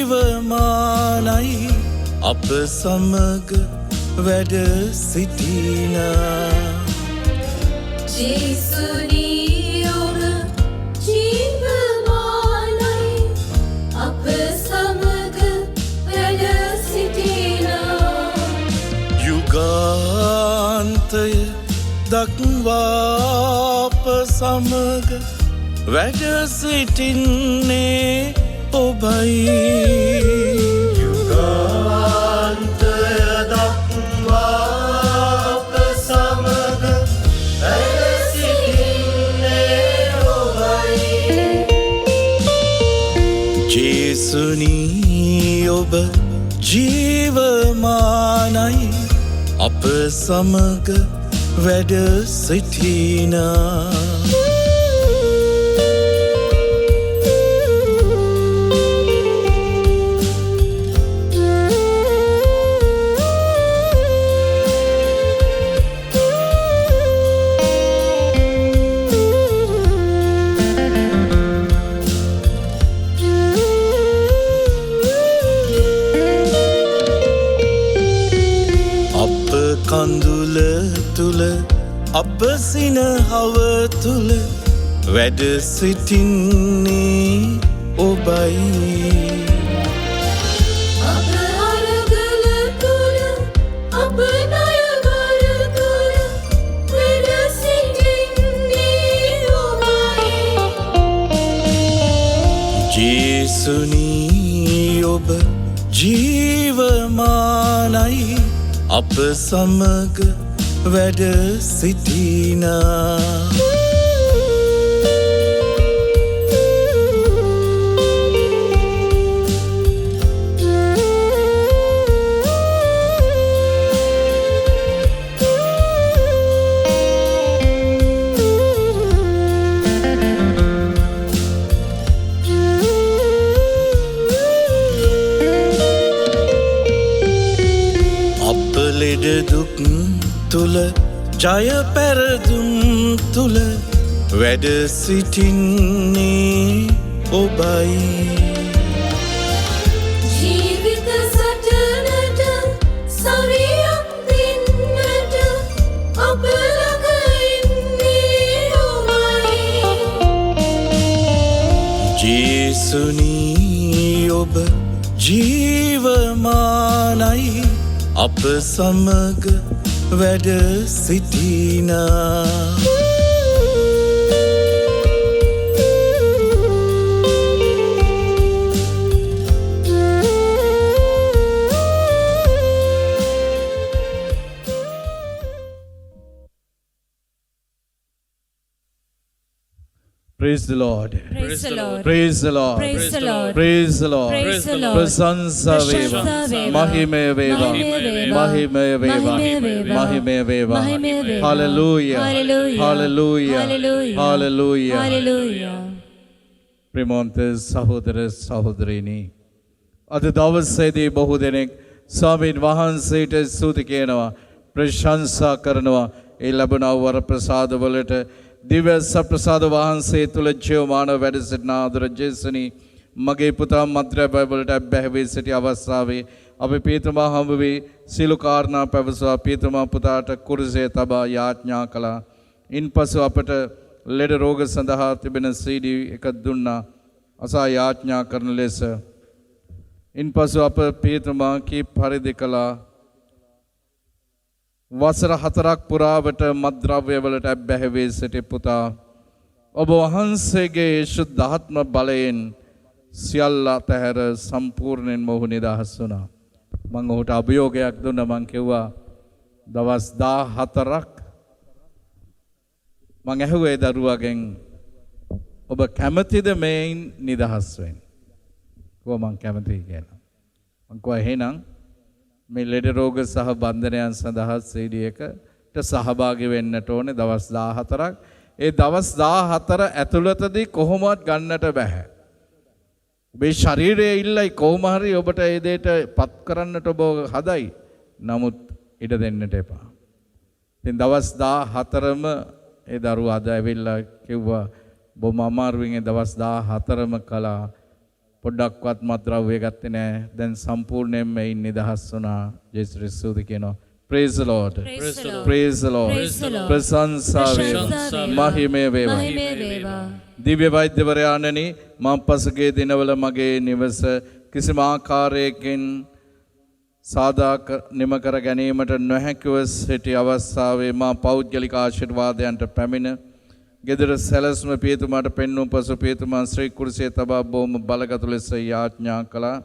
ජීවමානයි අප සමග වැඩ සිටිනා ජේසුනී ඔබ ජීවමානයි අප සමග වැඩ සිටිනා යුගාන්තය දක්වා අප සමග වැඩ සිටින්නේ ඔබයි යුගාන්තය දක්වා අප සමග වැඩ සිටින්නේ ඔබයි ජේසුනී ඔබ ජීවමානයි අප සමග වැඩ සිටිනා කඳුල තුල අප සිනහව තුල වැඩ සිටින්නේ ඔබයි අප අරගල තුල අප ණයවර තුල වැඩ සිටින්නේ ඔබයි ජේසුනී ඔබ ජීවමානයි අප සමග වැඩ සිටිනා ලෙඩ දුක් තුල ජය පෙරදුම් තුල වැඩ සිටින්නේ ඔබයි ජීවිත සටනට සවියක් දෙන්නට අප ළඟ ඉන්නේ ඔබයි ජේසුනී ඔබ ජීවමානයි අප සමග වැඩ සිටිනා Praise the Lord. Praise the Lord. Praise the Lord. Praise the Lord. Praise the Lord. Praise the Lord. Prasansa veva. Mahime veva. Mahime veva. Mahime veva. Hallelujah. Hallelujah. Hallelujah. Hallelujah. Hallelujah. Hallelujah. ප්‍රේමවන්ත සහෝදර සහෝදරිනි අද දවසේදී බොහෝ දෙනෙක් ස්වාමීන් වහන්සේට ස්තුති කියනවා ප්‍රශංසා කරනවා ඒ ලැබුණ වර ප්‍රසාද වලට දිව්‍ය සප්‍රසාද වහන්සේ තුල ජීවමාන වැඩ සිටින ආදර ජේසුනි මගේ පුතා මද්ද්‍රව්‍ය වලට බැහැ වී සිටි අවස්ථාවේ අපි පියතුමා හම්බ වී සීල කාරණා පැවසුවා පියතුමා පුතාට කුරුසයේ තබා යාඥා කළා ඉන්පසු අපට ලෙඩ රෝග සඳහා තිබෙන CD එක දුන්නා අසා යාඥා කරන ලෙස ඉන්පසු අප පියතුමා කී පරිදි කළා වසර 4ක් පුරාවට මද්ද්‍රව්‍ය වලට බැහැ වී සිටි පුතා ඔබ වහන්සේගේ ශුද්ධාත්ම බලයෙන් සියල්ල අතහැර සම්පූර්ණයෙන්ම ඔහු නිදහස් වුණා මම ඔහුට අභියෝගයක් දුන්නා මම කිව්වා දවස් 14ක් මම ඇහුවේ දරුවගෙන් ඔබ කැමතිද මේන් නිදහස් වෙන්න කොහොම මම කැමතියි කියලා මම කිව්වා එහෙනම් මේ ලෙඩ රෝග සහ බන්ධනයන් සඳහා CD එකට සහභාගී වෙන්නට ඕනේ දවස් 14ක් ඒ දවස් 14 ඇතුළතදී කොහොමවත් ගන්නට බෑ ඔබේ ශරීරයේ ඉල්ලයි කොහොම හරි ඔබට ඒ දෙයට පත් කරන්නට ඔබ හදයි නමුත් ඉඩ දෙන්නට එපා ඉතින් දවස් 14ම ඒ දරුවා අද ඇවිල්ලා කිව්වා බොහොම අමාරුවෙන් ඒ දවස් 14ම කළා පොඩ්ඩක්වත් මත්ද්‍රව්‍ය ගත්තේ නැහැ. දැන් සම්පූර්ණයෙන්ම මේ නිදහස් වුණා. ජේසුස් ක්‍රිස්තුස් කියනවා. Praise the Lord. Praise the Lord. Praise the Lord. Praise the Lord. ප්‍රශංසා වේවා. ප්‍රශංසා වේවා. මහිමය වේවා. මහිමය වේවා. දිව්‍ය වෛද්‍යවරයාණනි මම පසුගිය දිනවල මගේ නිවස කිසිම ආකාරයකින් නිම කර ගැනීමට නොහැකිව සිටි අවස්ථාවේ මා පෞද්ගලික ආශිර්වාදයන්ට පැමිණ ගෙදර සැලැස්ම පියතුමාට පෙන්වූ පසු පියතුමා ශ්‍රී කුරුසියේ තබා බොහොම බලගතු ලෙස යාඥා කළා.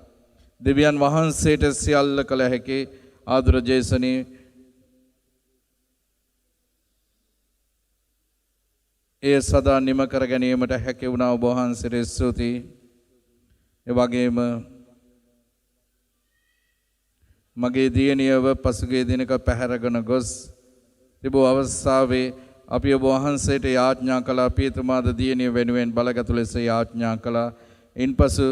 දෙවියන් වහන්සේට සියල්ල කළ හැකි ආදුර ජේසනි ඒ සදා නිම කර ගැනීමට හැකි වුණා. ඔබ වහන්සේට ස්තුතියි. ඒ වගේම මගේ දියණියව පසුගිය දිනක පැහැරගෙන ගොස් තිබූ අවස්ථාවේ අපි ඔබ වහන්සේට යාඥා කළා. පියතුමාද දියණිය වෙනුවෙන් බලගතු ලෙස යාඥා කළා. ඉන්පසු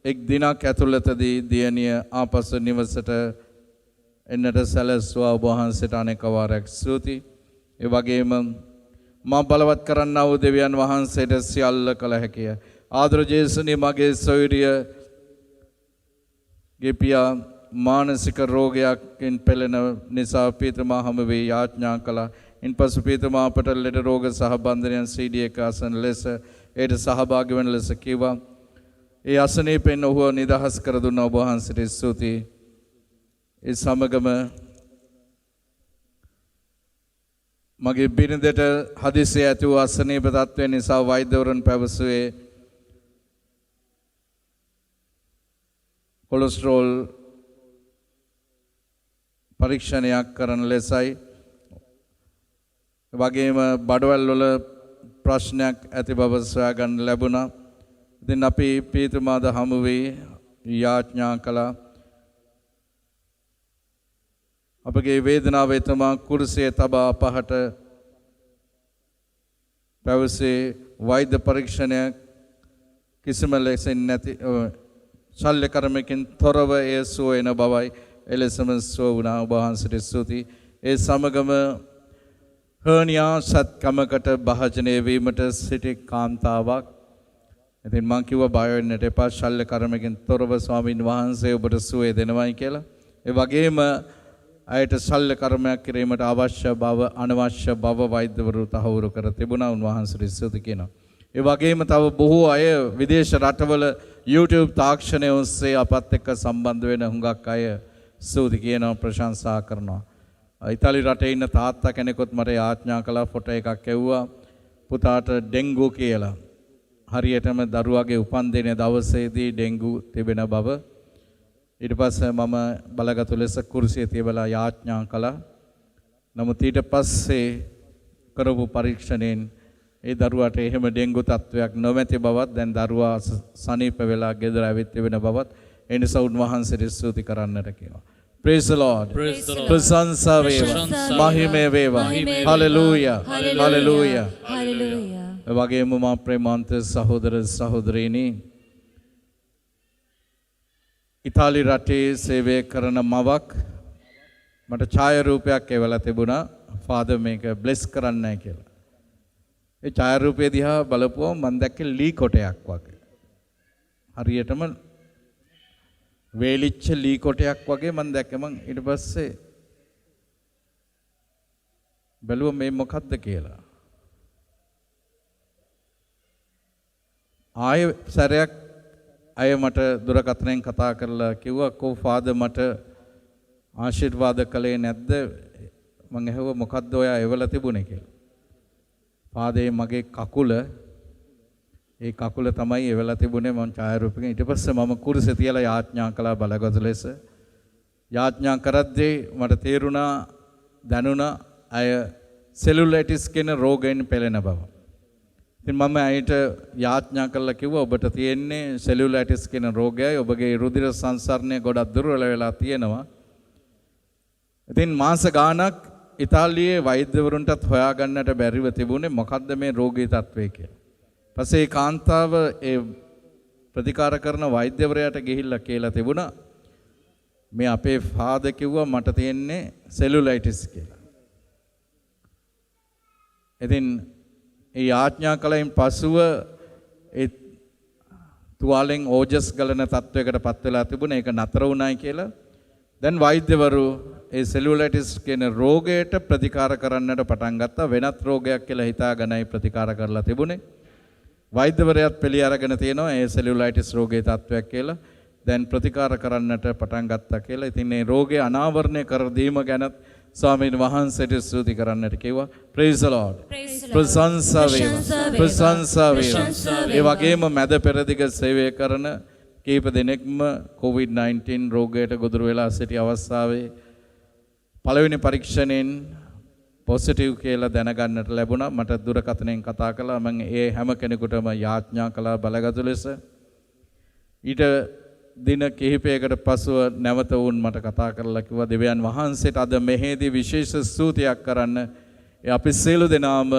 එක් දිනක් ඇතුළතදී දියණිය ආපසු නිවසට එන්නට සැලැස්සුවා. ඔබ වහන්සේට අනෙක් වාරයක් ස්තුතියි. ඒ වගේම මා බලවත් කරන්නා වූ දෙවියන් වහන්සේට සියල්ල කළ හැකිය. ආදර ජේසුනි මගේ සොයුරිය ගෙපියා මානසික රෝගයකින් පෙළෙන නිසා පියතුමා හමු වී යාඥා කළා. ඉන්පසු පියතුමා අපට ලෙඩ රෝග සහබන්ධනයන් CD එක අසන ලෙස ඒට සහභාගී වෙන ලෙස කිව්වා. ඒ අසනීපෙන් ඔහුව නිදහස් කර දුන්න ඔබ වහන්සේට ස්තුතියි. ඒ සමගම මගේ බිරිඳට හදිසිය ඇති වූ අසනීප තත්ත්වය නිසා වෛද්‍යවරුන් පැවසුවේ කොලෙස්ටරෝල් පරීක්ෂණයක් කරන ලෙසයි. වගේම බඩවැල් වල ප්‍රශ්නයක් ඇති බව සොයා ගන්න ලැබුණා. ඉතින් අපි පියතුමාද හමු වී යාඥා කළා. අපගේ වේදනාව එතුමා කුරුසියේ තබා පහට පැවසේ වෛද්‍ය පරීක්ෂණයක් කිසිම ලෙසින් නැති ශල්‍ය කර්මකින් තොරව ඒ සුව එන බවයි එලෙසම සුව වුණා. ඔබ වහන්සේට ස්තුතියි. ඒ සමගම හර්නියා සත්කමකට භාජනය වීමට සිටි කාන්තාවක්. ඉතින් මං කිව්වා බය වෙන්නට එපා, ශල්‍ය කර්මකින් තොරව ස්වාමින් වහන්සේ ඔබට සුවය දෙනවයි කියලා. ඒ වගේම අයට ශල්‍ය කර්මයක් කිරීමට අවශ්‍ය බව අනවශ්‍ය බව වෛද්‍යවරු තහවුරු කර තිබුණා. උන්වහන්සේට ස්තුති කියනවා. ඒ වගේම තව බොහෝ අය විදේශ රටවල YouTube තාක්ෂණය ඔස්සේ අපත් එක්ක සම්බන්ධ වෙන හුඟක් අය ස්තුති කියනවා, ප්‍රශංසා කරනවා. ඉතාලි රටේ ඉන්න තාත්තා කෙනෙකුත් මට යාඥා කළා, ෆොටෝ එකක් එව්වා පුතාට ඩෙන්ගු කියලා. හරියටම දරුවාගේ උපන්දින දවසේදී ඩෙන්ගු තිබෙන බව. ඊට පස්සේ මම බලගතු ලෙස කුරුසියේ තියවලා යාඥා කළා. නමුත් ඊට පස්සේ කරපු පරීක්ෂණයෙන් ඒ දරුවාට එහෙම ඩෙන්ගු තත්වයක් නොමැති බවත්, දැන් දරුවා සනීප වෙලා ගෙදර ඇවිත් තිබෙන බවත්, ඒ නිසා උන්වහන්සේට ස්තුති කරන්නට කියනවා. Praise the Lord. ප්‍රශංසා වේවා. මහිමය වේවා. Hallelujah. Hallelujah. Hallelujah. වගේම මා ප්‍රේමාන්ත සහෝදර සහෝදරීනි, ඉතාලි රටේ සේවය කරන මවක් මට ඡායාරූපයක් එවලා තිබුණා, ෆාදර් මේක බ්ලෙස් කරන්නයි කියලා. ඒ ඡායාරූපය දිහා බලපුවම මම දැක්කේ ලී කොටයක් වගේ. හරියටම වේලිච්ච ලී කොටයක් වගේ මම දැක්කේ. මම ඊට පස්සේ බැලුවා මේ මොකද්ද කියලා. ආයෙ සැරයක් අය මට දුරකථනයෙන් කතා කරලා කිව්වා, "කෝ ෆාදර් මට ආශිර්වාද කළේ නැද්ද?" මම ඇහුවා, "මොකද්ද ඔයා එවලා තිබුණේ?" කියලා. "ෆාදර් මගේ කකුල, ඒ කකුල තමයි එවලා තිබුණේ මම ඡායාරූපකෙන්." ඊට පස්සේ මම කුරුසේ තියලා යාඥා කළා බලගත ලෙස. යාඥා කරද්දී මට තේරුණා, දැනුණා අය සෙලුලයිටිස් කියන රෝගයෙන් පෙළෙන බව. ඉතින් මම අයිට යාඥා කළා, කිව්වා ඔබට තියෙන්නේ සෙලුලයිටිස් කියන රෝගයයි, ඔබගේ රුධිර සංසරණය ගොඩක් දුර්වල වෙලා තියෙනවා. ඉතින් මාස ගාණක් ඉතාලියේ වෛද්‍යවරුන්ටත් හොයාගන්නට බැරිව තිබුණේ මොකද්ද මේ රෝගී තත්ත්වය කියලා. පස්සේ ඒ කාන්තාව ඒ ප්‍රතිකාර කරන වෛද්‍යවරයාට ගිහිල්ලා කියලා තිබුණා, මේ අපේ ෆාදර් කිව්වා මට තියෙන්නේ සෙලුලයිටිස් කියලා. ඉතින් ඒ යාඥා කලෙන් පසුව ඒ තුවාලෙන් ඕජස් ගලන තත්වයකට පත් වෙලා තිබුණා. ඒක නතර වුණායි කියලා. දැන් වෛද්‍යවරු ඒ සෙලියුලයිටිස් කියන රෝගයට ප්‍රතිකාර කරන්නට පටන් ගත්තා. වෙනත් රෝගයක් කියලා හිතාගෙනයි ප්‍රතිකාර කරලා තිබුණේ. වෛද්‍යවරයාත් පිළි අරගෙන තියෙනවා ඒ සෙලියුලයිටිස් රෝගයේ තත්වයක් කියලා. දැන් ප්‍රතිකාර කරන්නට පටන් ගත්තා කියලා. ඉතින් මේ රෝගය අනාවරණය කර දීම ගැන ස්වාමීන් වහන්සේට ස්තුති කරන්නට කිව්වා. praise the lord. ප්‍රශංසා වේවා. ප්‍රශංසා වේවා. ඒ වගේම මැද පෙරදිග සේවය කරන කීප දෙනෙක්ම COVID-19 රෝගයට ගොදුරු වෙලා සිටි අවස්ථාවේ පළවෙනි පරීක්ෂණයෙන් පොසිටිව් කියලා දැනගන්නට ලැබුණා. මට දුරකථනයෙන් කතා කළා. මම ඒ හැම කෙනෙකුටම යාඥා කළා බලගතු ලෙස. ඊට දින කිහිපයකට පසුව නැවත වුන් මට කතා කරලා කිව්වා දෙවියන් වහන්සේට අද මෙහෙදී විශේෂ ස්තුතියක් කරන්න. අපි සියලු දෙනාම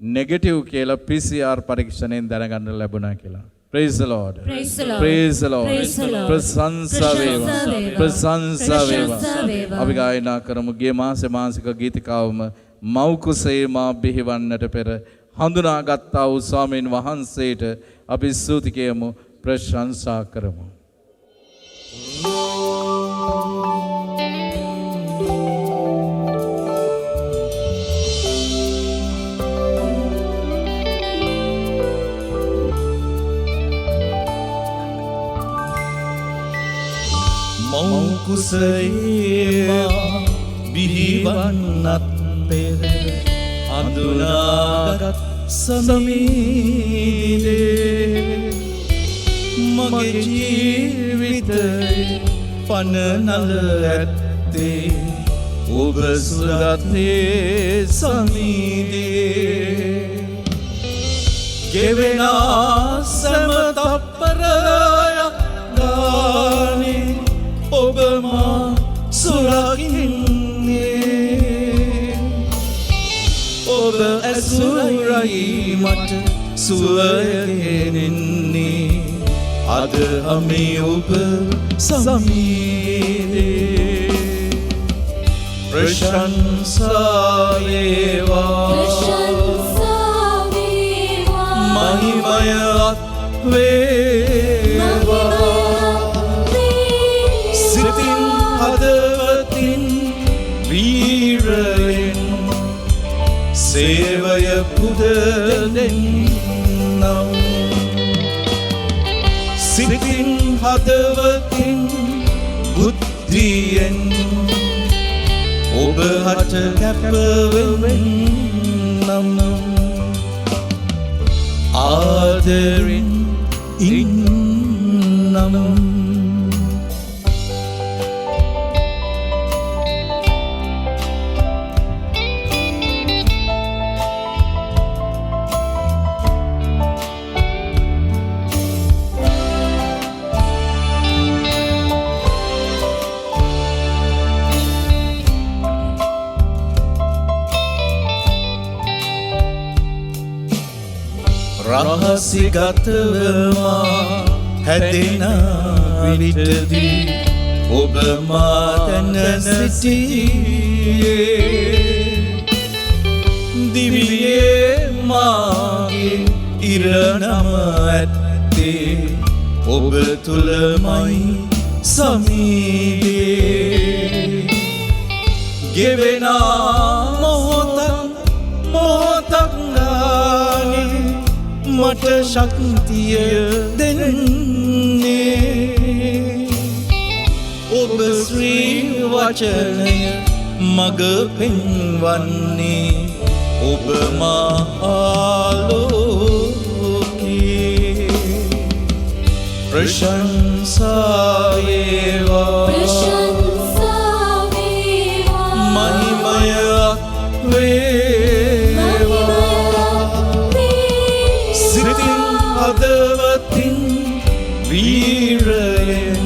නෙගටිව් කියලා PCR පරීක්ෂණයෙන් දැනගන්න ලැබුණා කියලා. praise the lord. Praise the Lord. praise the lord. Praise the Lord. ප්‍රශංසා වේවා. ප්‍රශංසා වේවා. ප්‍රශංසා වේවා. අපි ගායනා කරමු ගිය මාසේ මාසික ගීතිකාවම මව් කුසේ මා බිහිවන්නට පෙර හඳුනාගත්තා වූ ස්වාමීන් වහන්සේට අපි ස්තුති කියමු ප්‍රශංසා කරමු. මෞකුසේවා බිහිවන්නත් පෙර අඳුනාගත් සමීදේ මගේ ජීවිතේ පනනල ඇත්තේ ඔබ සුරතේ සමීදේ ගෙවෙනා සම තප්පරයක් ගානේ ඔබ මා සුරකින්නේ ඔබ ඇසුරයි මට සුවයගෙනෙන්නේ අද හමේ ඔබ සමීදේ ප්‍රශංසා වේවා මහිමයත් වේවා සිතින් හදවතින් වීරයෙන් සේවය පුදදෙන්නම් සිතින් හදවතින් බුද්ධියෙන් ඔබ හට කැපවෙන්නම් ආදරෙන් ඉන්නම් රහසිගතවමා හැදෙන විටදී ඔබ මා දැන සිටියේ දිවියේ මාගේ ඉරණම ඇත්තේ ඔබ තුලමයි සමීපේ ගෙවෙනා මොහොතක් ගානේ මට ශක්තිය දෙන්නේ ඔබ ශ්‍රී වචනය මග පෙන්වන්නේ ඔබ මා ආලෝකේ ප්‍රශංසා වේවා මහිමය හදවතින් වීරයෙන්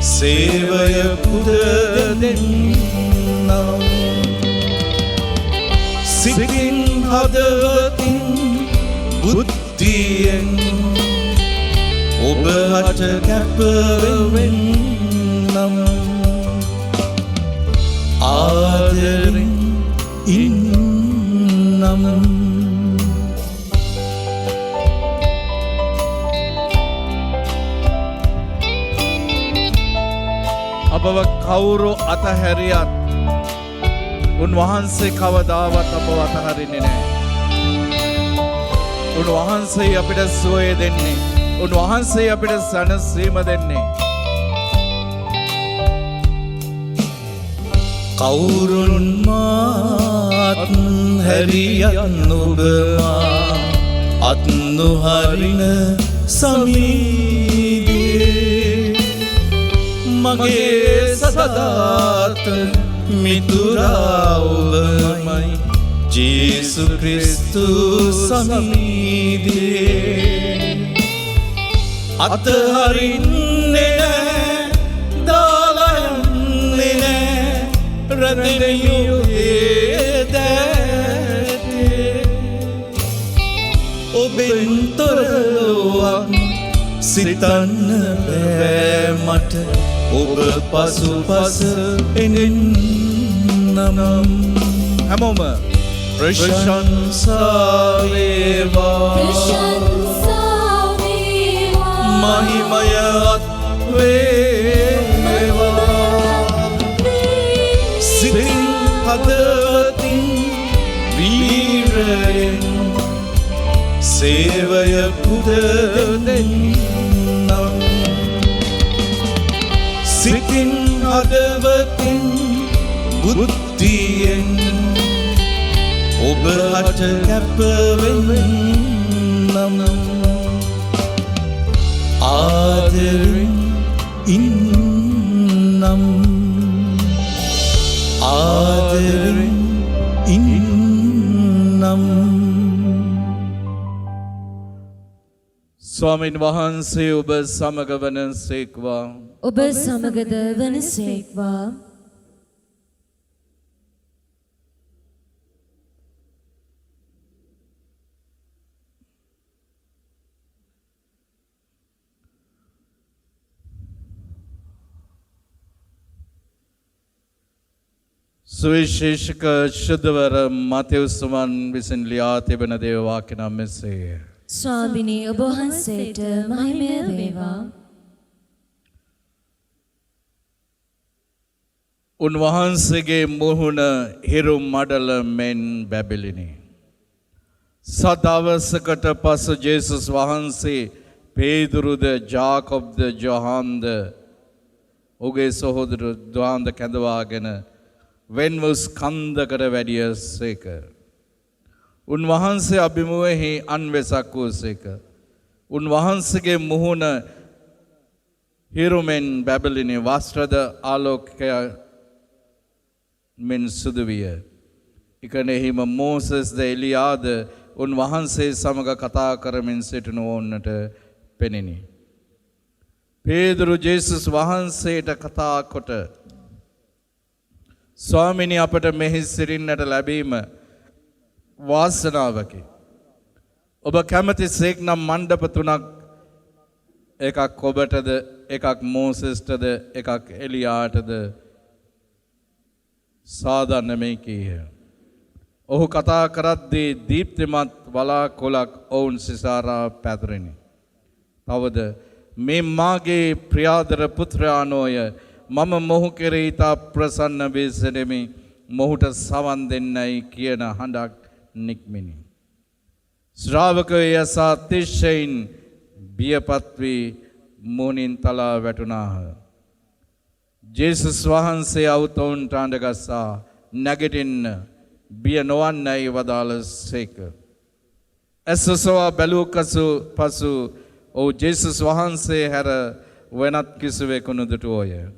සේවය පුදදෙන්නම් සිතින් හදවතින් බුද්ධියෙන් ඔබ හට කැපවෙන්නම් ආදරෙන් ඉන්නම් අපව කවුරු අතහැරියත් උන්වහන්සේ කවදාවත් අපව අතහරින්නේ නැහැ. උන්වහන්සේ අපිට සුවය දෙන්නේ. උන්වහන්සේ අපිට සැනසීම දෙන්නේ. කවුරුන් මාත් හැරියන් ඔබ මා අත් නොහරින සමීදේ මගේ සදාත මිතුරා ඔබමයි ජේසු ක්‍රිස්තුස් සමීදේ අතහරින්නේ නෑ දාලා යන්නේ නෑ රැඳෙනියෝ දැතේ ඔබෙන් තොරවක් සිතන්න බෑ මට ඔබ පසුපස එන්නම් හැමෝම ප්‍රශංසා වේවා මහිමයත් වේවා සිතින් හදවතින් වීරයෙන් සේවය පුදදෙන්නම් සිතින් හදවතින් බුද්ධියෙන් ඔබ හට කැපවෙන්නම් ආදරෙන් ඉන්නම් ආදරෙන් ඉන්නම් ස්වාමීන් වහන්සේ ඔබ සමග වනසේක්වා. ඔබ සමගද වනසේක්වා. සුවිශේෂක ශුද්ධවර මතෙව්ස්තුමන් විසින් ලියා තිබෙන දේව වාක්‍ය නම් මෙසේය. ස්වාමිනී ඔබ වහන්සේට මහිමය වේවා. උන්වහන්සේගේ මුහුණ හිරු මඩල මෙන් බැබිලිනි. සදවසකට පසු ජේසුස් වහන්සේ පේදුරුද ජාකොබ්ද ජොහන්ද ඔහුගේ සහෝදර ද්වාන්ද කැඳවාගෙන වෙන්ව ස්කන්ධකට වැඩිය සේක. උන්වහන්සේ අභිමුවෙහි අන්වෙසක් වූසේක. උන්වහන්සේගේ මුහුණ හිරුමෙන් බැබලිනි වස්ත්‍රද ආලෝකය මෙන් සුදු විය. ඉකනෙහිම මෝසෙස්ද එලියාද උන්වහන්සේ සමග කතා කරමින් සිටින ඕන්නට පෙනිනි. පේදුරු ජේසුස් වහන්සේට කතා කොට ස්වාමිනී අපට මෙහි සිටින්නට ලැබීම වාසනාවකි. ඔබ කැමති සේක් නම් මණ්ඩප තුනක් එකක් ඔබටද එකක් මෝසෙස්ටද එකක් එලියාටද සාධන්නමේ කීය. ඔහු කතා කරද්දී දීප්තිමත් වලාකුළක් ඔවුන් සිසාරා පැතුරිනි. තවද මේ මාගේ ප්‍රියාදර පුත්‍රයානෝය මම මොහු කෙරෙහි ඉතා ප්‍රසන්න වී සිටිමි මොහුට සවන් දෙන්නයි කියන හඬක් නික්මිනි. ශ්‍රාවකයෝ යස අතිශයින් බියපත් වී මුහුණින් තලා වැටුණාහ. ජේසුස් වහන්සේ අවුතොවුන්ට අඬගස්සා නැගිටින්න බිය නොවන්නයි වදාළසේක. ඇසසවා බැලූ පසු ඔහු ජේසුස් වහන්සේ හැර වෙනත් කිසිවෙකු නොදුටුවෝය.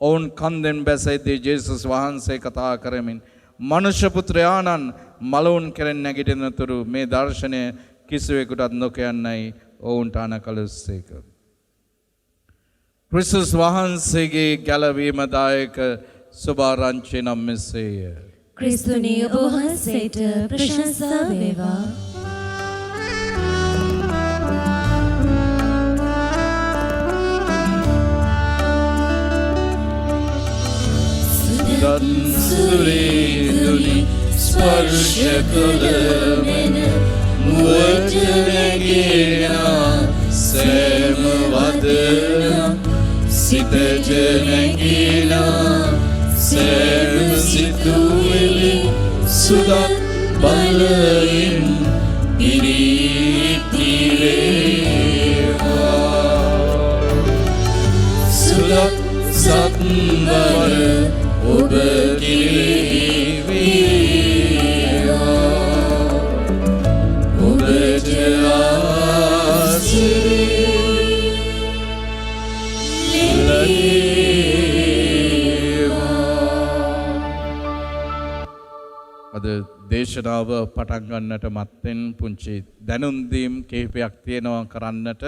ඔවුන් කන්දෙන් බැසෙද්දී ජේසුස් වහන්සේ කතා කරමින් මනුෂ්‍ය පුත්‍රයාණන් මලවුන් කෙරෙන් නැගිටිනතුරු මේ දර්ශනය කිසිවෙකුටත් නොකයන්නයි ඔවුන්ට අනකලසේක. ක්‍රිස්තුස් වහන්සේගේ ගැලවීමදායක සුභාරංචි නම් මෙසේය. ක්‍රිස්තුනී ඔබ වහන්සේට ප්‍රශංසා වේවා. සුරේදුනි ස්පර්ශ කළ මෙන මුවට නැගෙන සෑම වදන සිතට නැගිලා සෑම සිතුවිලි සුදක් බලයෙන් පිරිතිරේවා සුදක් සත්වර ඔබ කෙරෙහි වේවා ඔබට අද දේශනාව පටන් ගන්නට මත්තෙන් පුංචි දැනුම් දීම් කිහිපයක් තියෙනවා කරන්නට.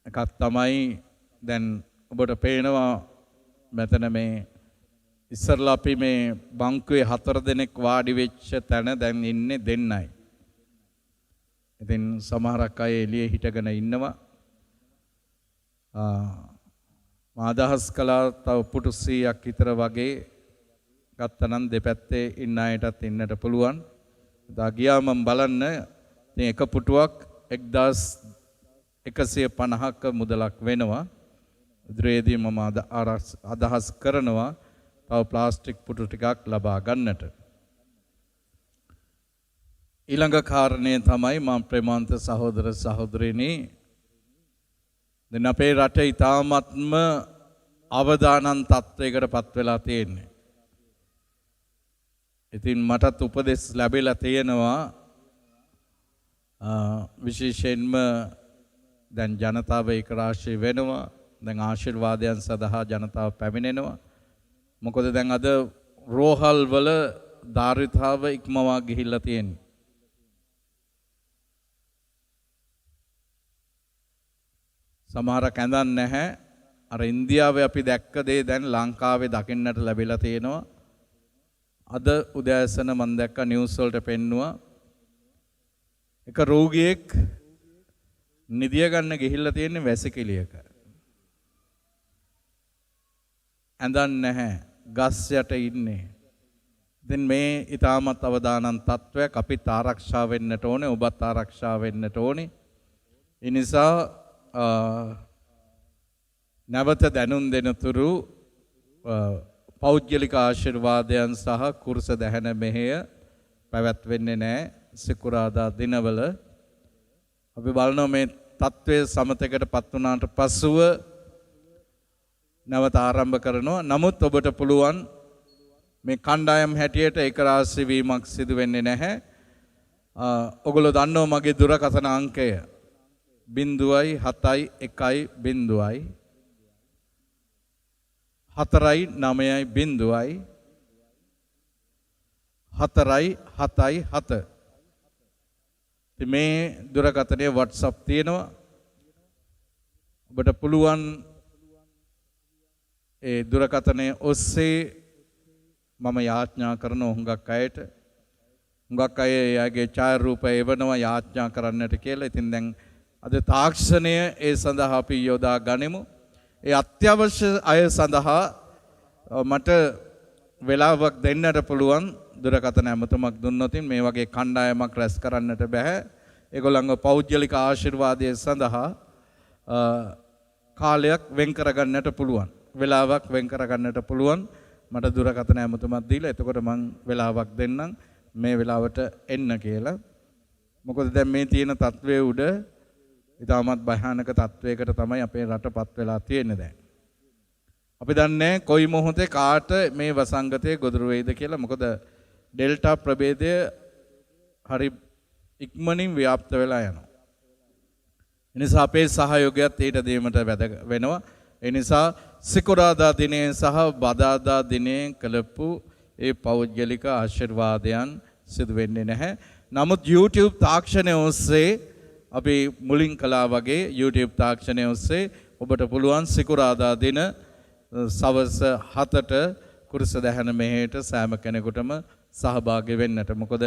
එකක් තමයි දැන් ඔබට පේනවා මෙතන මේ ඉස්සරලා අපි මේ බංකුවේ 4 දෙනෙක් වාඩි වෙච්ච තැන දැන් ඉන්නේ දෙන්නයි. ඉතින් සමහරක් අය එළියේ හිටගෙන ඉන්නවා. මා අදහස් කළා තව පුටු 100ක් විතර වගේ ගත්තනම් දෙපැත්තේ ඉන්න අයටත් ඉන්නට පුළුවන්. දා ගියාම බලන්න ඉතින් එක පුටුවක් 1150ක මුදලක් වෙනවා. ඉදිරියේදී මම අදහස් කරනවා තව ප්ලාස්ටික් පුටු ටිකක් ලබා ගන්නට. ඊළඟ කාරණය තමයි මම ප්‍රේමාන්ත සහෝදර සහෝදරියනි දැන් අපේ රට ඉතාමත්ම අවදානම් තත්වයකට පත් වෙලා තියෙන්නේ. ඉතින් මටත් උපදෙස් ලැබිලා තියෙනවා විශේෂයෙන්ම දැන් ජනතාව ඒක රාශී වෙනවා. දැන් ආශිර්වාදයන් සඳහා ජනතාව පැමිණෙනවා. මොකද දැන් අද රෝහල් වල ධාරිතාව ඉක්මවා ගිහිල්ලා තියෙන්නේ. සමහරක් ඇඳන් නැහැ. අර ඉන්දියාවේ අපි දැක්ක දේ දැන් ලංකාවේ දකින්නට ලැබිලා තියෙනවා. අද උදෑසන මම දැක්ක නිවුස් වලට පෙන්නුවා එක රෝගියෙක් නිදිය ගන්න ගිහිල්ලා තියෙන්නේ වැසිකිළියක. ඇඳන් නැහැ. ගස් යට ඉන්නේ. ඉතින් මේ ඊටමත් අවදානම් තත්වයක්. අපිත් ආරක්ෂා වෙන්නට ඕනේ. ඔබත් ආරක්ෂා වෙන්නට ඕනේ. ඒ නිසා නැවත දැනුම් දෙනතුරු පෞද්ගලික ආශිර්වාදයන් සහ කුරුස දැහැන මෙහෙය පැවැත්වෙන්නේ නැහැ සිකුරාදා දිනවල. අපි බලනවා මේ තත්වයේ සමතයකටපත් වුණාට පසුව නැවත ආරම්භ කරනවා. නමුත් ඔබට පුළුවන් මේ කණ්ඩායම් හැටියට ඒක රාශී වීමක් සිදු වෙන්නේ නැහැ. ඔගොල්ලෝ දන්නවා මගේ දුරකථන අංකය 071 0 490 477. මේ දුරකථනයේ WhatsApp තියෙනවා. ඔබට පුළුවන් ඒ දුරකථනයේ ඔස්සේ මම යාඥා කරන හුඟක් අයට හුඟක් අය එයාගේ ඡායාරූපය එවනවා යාඥා කරන්නට කියලා. ඉතින් දැන් අද තාක්ෂණය ඒ සඳහා අපි යොදා ගනිමු. ඒ අත්‍යවශ්‍ය අය සඳහා මට වෙලාවක් දෙන්නට පුළුවන් දුරකථන ඇමතුමක් දුන්නොත් මේ වගේ කණ්ඩායමක් රැස් කරන්නට බෑ. ඒගොල්ලන්ගේ පෞද්ගලික ආශිර්වාදය සඳහා කාලයක් වෙන් කරගන්නට පුළුවන්. වෙලාවක් වෙන් කරගන්නට පුළුවන්. මට දුරකථන ඇමතුමක් දීලා එතකොට මම වෙලාවක් දෙන්නම් මේ වෙලාවට එන්න කියලා. මොකද දැන් මේ තියෙන තත්වයේ උඩ ඉතාමත් භයානක තත්වයකට තමයි අපේ රටපත් වෙලා තියෙන්නේ දැන්. අපි දන්නේ කොයි මොහොතේ කාට මේ වසංගතය ගොදුරු වෙයිද කියලා. මොකද ඩෙල්ටා ප්‍රභේදය හරි ඉක්මනින් ව්‍යාප්ත වෙලා යනවා. ඒ නිසා අපේ සහයෝගයත් ඊට දීමට වැදගත් වෙනවා. ඒ නිසා සිකුරාදා දිනේ සහ බදාදා දිනේ කළපු ඒ පෞද්ගලික ආශිර්වාදයන් සිදු වෙන්නේ නැහැ. නමුත් YouTube තාක්ෂණය ඔස්සේ අපි මුලින් කළා වගේ YouTube තාක්ෂණය ඔස්සේ ඔබට පුළුවන් සිකුරාදා දින සවස් 7ට කුරුස දැහැන මෙහෙයට සෑම කෙනෙකුටම සහභාගී වෙන්නට. මොකද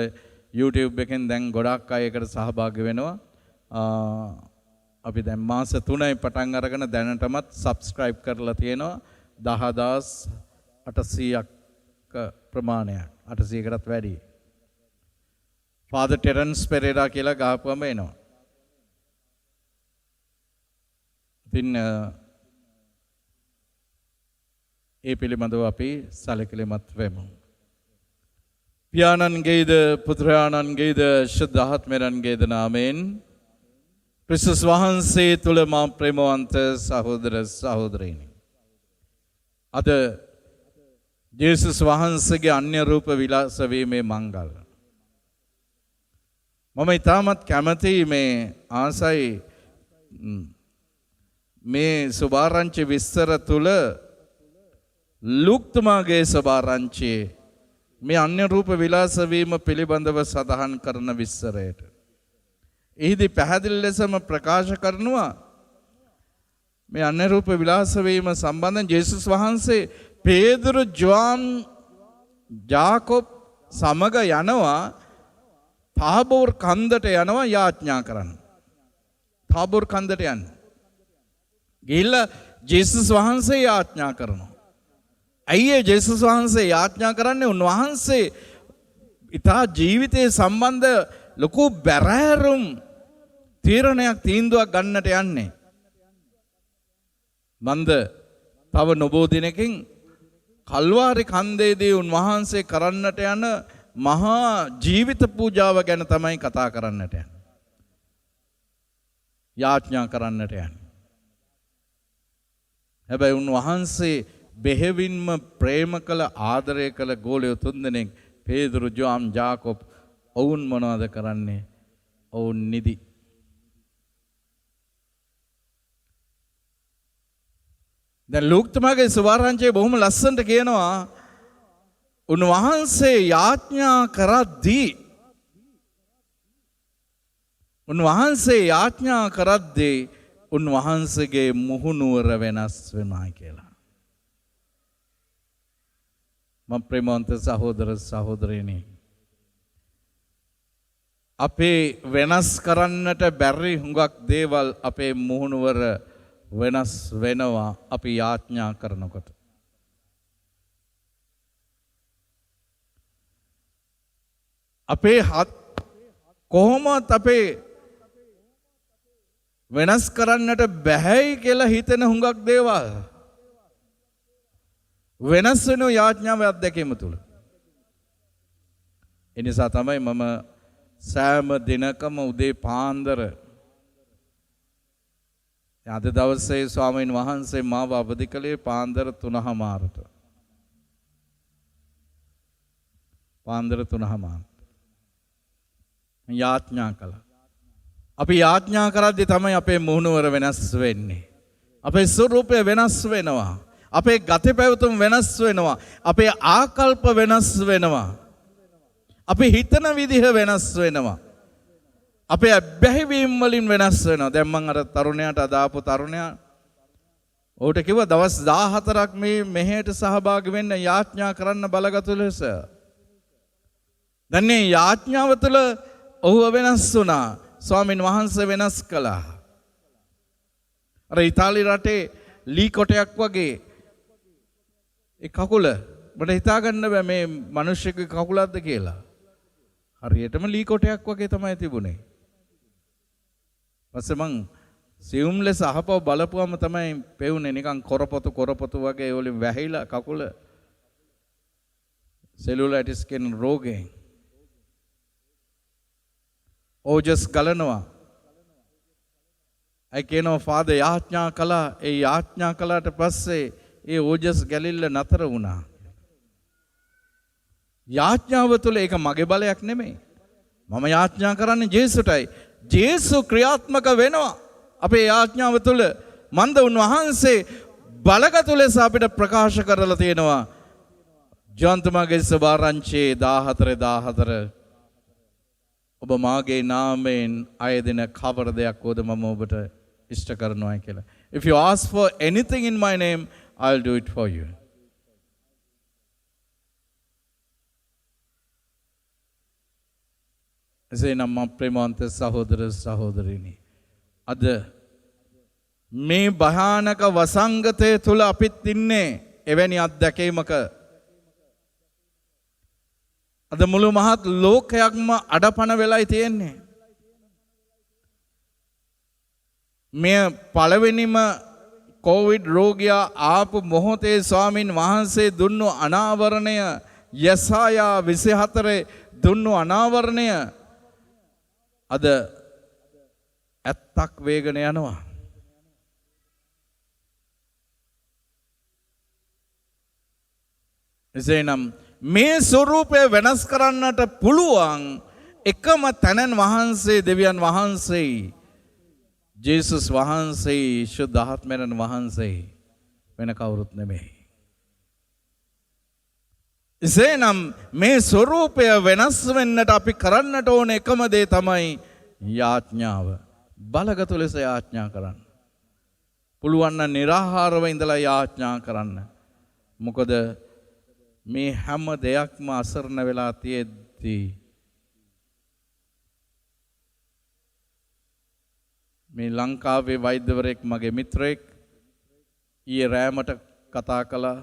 YouTube එකෙන් දැන් ගොඩක් අය එකට සහභාගී වෙනවා. අපි දැන් මාස 3යි පටන් අරගෙන දැනටමත් subscribe කරලා තියෙනවා 10800ක් ප්‍රමාණයක්. 800කටත් වැඩි. ෆාදර් ටෙරන්ස් පෙරේරා කියලා ගහපුවම එනවා. ඉතින් ඒ පිළිබඳව අපි සැලකිලිමත් වෙමු. පියාණන්ගේද පුත්‍රයාණන්ගේද ශුද්ධ ආත්මයන්ගේද නාමයෙන් ක්‍රිස්තුස් වහන්සේ තුල මා ප්‍රේමවන්ත සහෝදර සහෝදරීනි. අද ජේසුස් වහන්සේගේ අන්‍ය රූප විලාස වීමේ මංගල. මම ඊටමත් කැමති මේ ආසයි මේ සුභාරංචි විස්තර තුල ලුක්තුමාගේ සුභාරංචියේ මේ අන්‍ය රූප විලාස වීම පිළිබඳව සඳහන් කරන විස්තරයට එහිදී පැහැදිලි ලෙසම ප්‍රකාශ කරනවා මේ අන්‍ය රූප විලාස වීම සම්බන්ධයෙන් ජේසුස් වහන්සේ පේදුරු ජෝන් ජාකොබ් සමග යනවා තාබෝර් කන්දට යනවා යාඥා කරන්න. තාබෝර් කන්දට යන්න. ගිහිල්ලා ජේසුස් වහන්සේ යාඥා කරනවා. ඇයි ජේසුස් වහන්සේ යාඥා කරන්නේ? උන්වහන්සේ ඊට ජීවිතයේ සම්බන්ධ ලොකු බැරෑරුම් තීරණයක් තීන්දුවක් ගන්නට යන්නේ. මන්ද තව නොබෝ දිනකින් කල්වාරි කන්දේදී උන්වහන්සේ කරන්නට යන මහා ජීවිත පූජාව ගැන තමයි කතා කරන්නට යන්නේ. යාඥා කරන්නට යන්නේ. හැබැයි උන්වහන්සේ බෙහෙවින්ම ප්‍රේම කළ ආදරය කළ ගෝලයෝ තුන්දෙනෙක් පේදුරු ජෝන් ජාකොබ් ඔවුන් මොනවද කරන්නේ? ඔවුන් නිදි. දැන් ලූක්තුමාගේ සුභාරංචියේ බොහොම ලස්සනට කියනවා උන්වහන්සේ යාඥා කරද්දී උන්වහන්සේගේ මුහුණුවර වෙනස් වෙනවා කියලා. මම ප්‍රේමවන්ත සහෝදර සහෝදරියනි, අපේ වෙනස් කරන්නට බැරි හුඟක් දේවල් අපේ මුහුණුවර වෙනස් වෙනවා අපි යාඥා කරනකොට. අපේ කොහොමත් අපේ වෙනස් කරන්නට බැහැයි කියලා හිතෙන හුඟක් දේවල් වෙනස් වෙන යාඥාව අත්දැකීම තුල. ඒ නිසා තමයි මම සෑම දිනකම උදේ පාන්දර අද දවසේ ස්වාමීන් වහන්සේ මාව අවදි කළේ පාන්දර 3:00ට. පාන්දර 3:00 යාඥා කළා. අපි යාඥා කරද්දී තමයි අපේ මුහුණුවර වෙනස් වෙන්නේ. අපේ ස්වරූපය වෙනස් වෙනවා. අපේ ගති පැවතුම් වෙනස් වෙනවා. අපේ ආකල්ප වෙනස් වෙනවා. අපි හිතන විදිහ වෙනස් වෙනවා. අපේ අබ්බැහිවීම් වලින් වෙනස් වෙනවා. දැන් මම අර තරුණයාට අදාපු තරුණයා ඔහුට කිව්වා දවස් 14ක් මේ මෙහෙට සහභාගී වෙන්න යාඥා කරන්න බලගත්තු ලෙස. දැන් මේ යාඥාව තුළ ඔහුව වෙනස් වුණා. ස්වාමින් වහන්සේ වෙනස් කළා. අර ඉතාලි රටේ ලී කොටයක් වගේ ඒ කකුල මට හිතා ගන්න බෑ මේ මිනිස්සුගේ කකුලක්ද කියලා. හරියටම ලී කොටයක් වගේ තමයි තිබුණේ. පස්සේ මං සියුම් ලෙස අහපව බලපුවම තමයි පෙවුනේ නිකන් කොරපොතු වගේ ඒ වලින් වැහිලා කකුල සෙලුලයිටිස් කියන රෝගයෙන් ඕජස් ගලනවා. I කියනවා ෆාදර් යාඥා කළා. ඒ යාඥා කළාට පස්සේ ඒ ඕජස් ගැලිල්ල නතර වුණා. යාඥාව තුළ ඒක මගේ බලයක් නෙමෙයි. මම යාඥා කරන්නේ ජේසුටයි. ජේසු ක්‍රියාත්මක වෙනවා අපේ යාඥාව තුළ. මන්ද උන්වහන්සේ බලගතු ලෙස අපිට ප්‍රකාශ කරලා තියෙනවා. ජෝන්තුමාගේ සුභාරංචියේ 14:14 ඔබ මාගේ නාමයෙන් අයදෙන කවර දෙයක් වුවද මම ඔබට ඉෂ්ට කරනවා කියලා. If you ask for anything in my name, I'll do it for you. එසේනම් මම ප්‍රේමවන්ත සහෝදර සහෝදරිනි, අද මේ භයානක වසංගතය තුල අපිත් ඉන්නේ එවැනි අත්දැකීමක. අද මුළු මහත් ලෝකයක්ම අඩපණ වෙලයි තියෙන්නේ. මේ පළවෙනිම කොවිඩ් රෝගියා ආපු මොහොතේ ස්වාමින් වහන්සේ දුන්නු අනාවරණය යසායා 24 දුන්නු අනාවරණය අද ඇත්තක් වේගන යනවා. එසේනම් මේ ස්වරූපය වෙනස් කරන්නට පුළුවන් එකම තැනන් වහන්සේ දෙවියන් වහන්සේයි. ජේසුස් වහන්සේ ශුද්ධ ආත්මයන් වහන්සේ වෙන කවුරුත් නෙමෙයි. එසේනම් මේ ස්වරූපය වෙනස් වෙන්නට අපි කරන්නට ඕන එකම දේ තමයි යාඥාව. බලගත් ලෙස යාඥා කරන්න. පුළුවන් නම් निराහාරව ඉඳලා යාඥා කරන්න. මොකද මේ හැම දෙයක්ම අසරණ වෙලා තියෙද්දී මේ ලංකාවේ වෛද්‍යවරයෙක් මගේ මිත්‍රයෙක් ඊයේ රෑමට කතා කළා.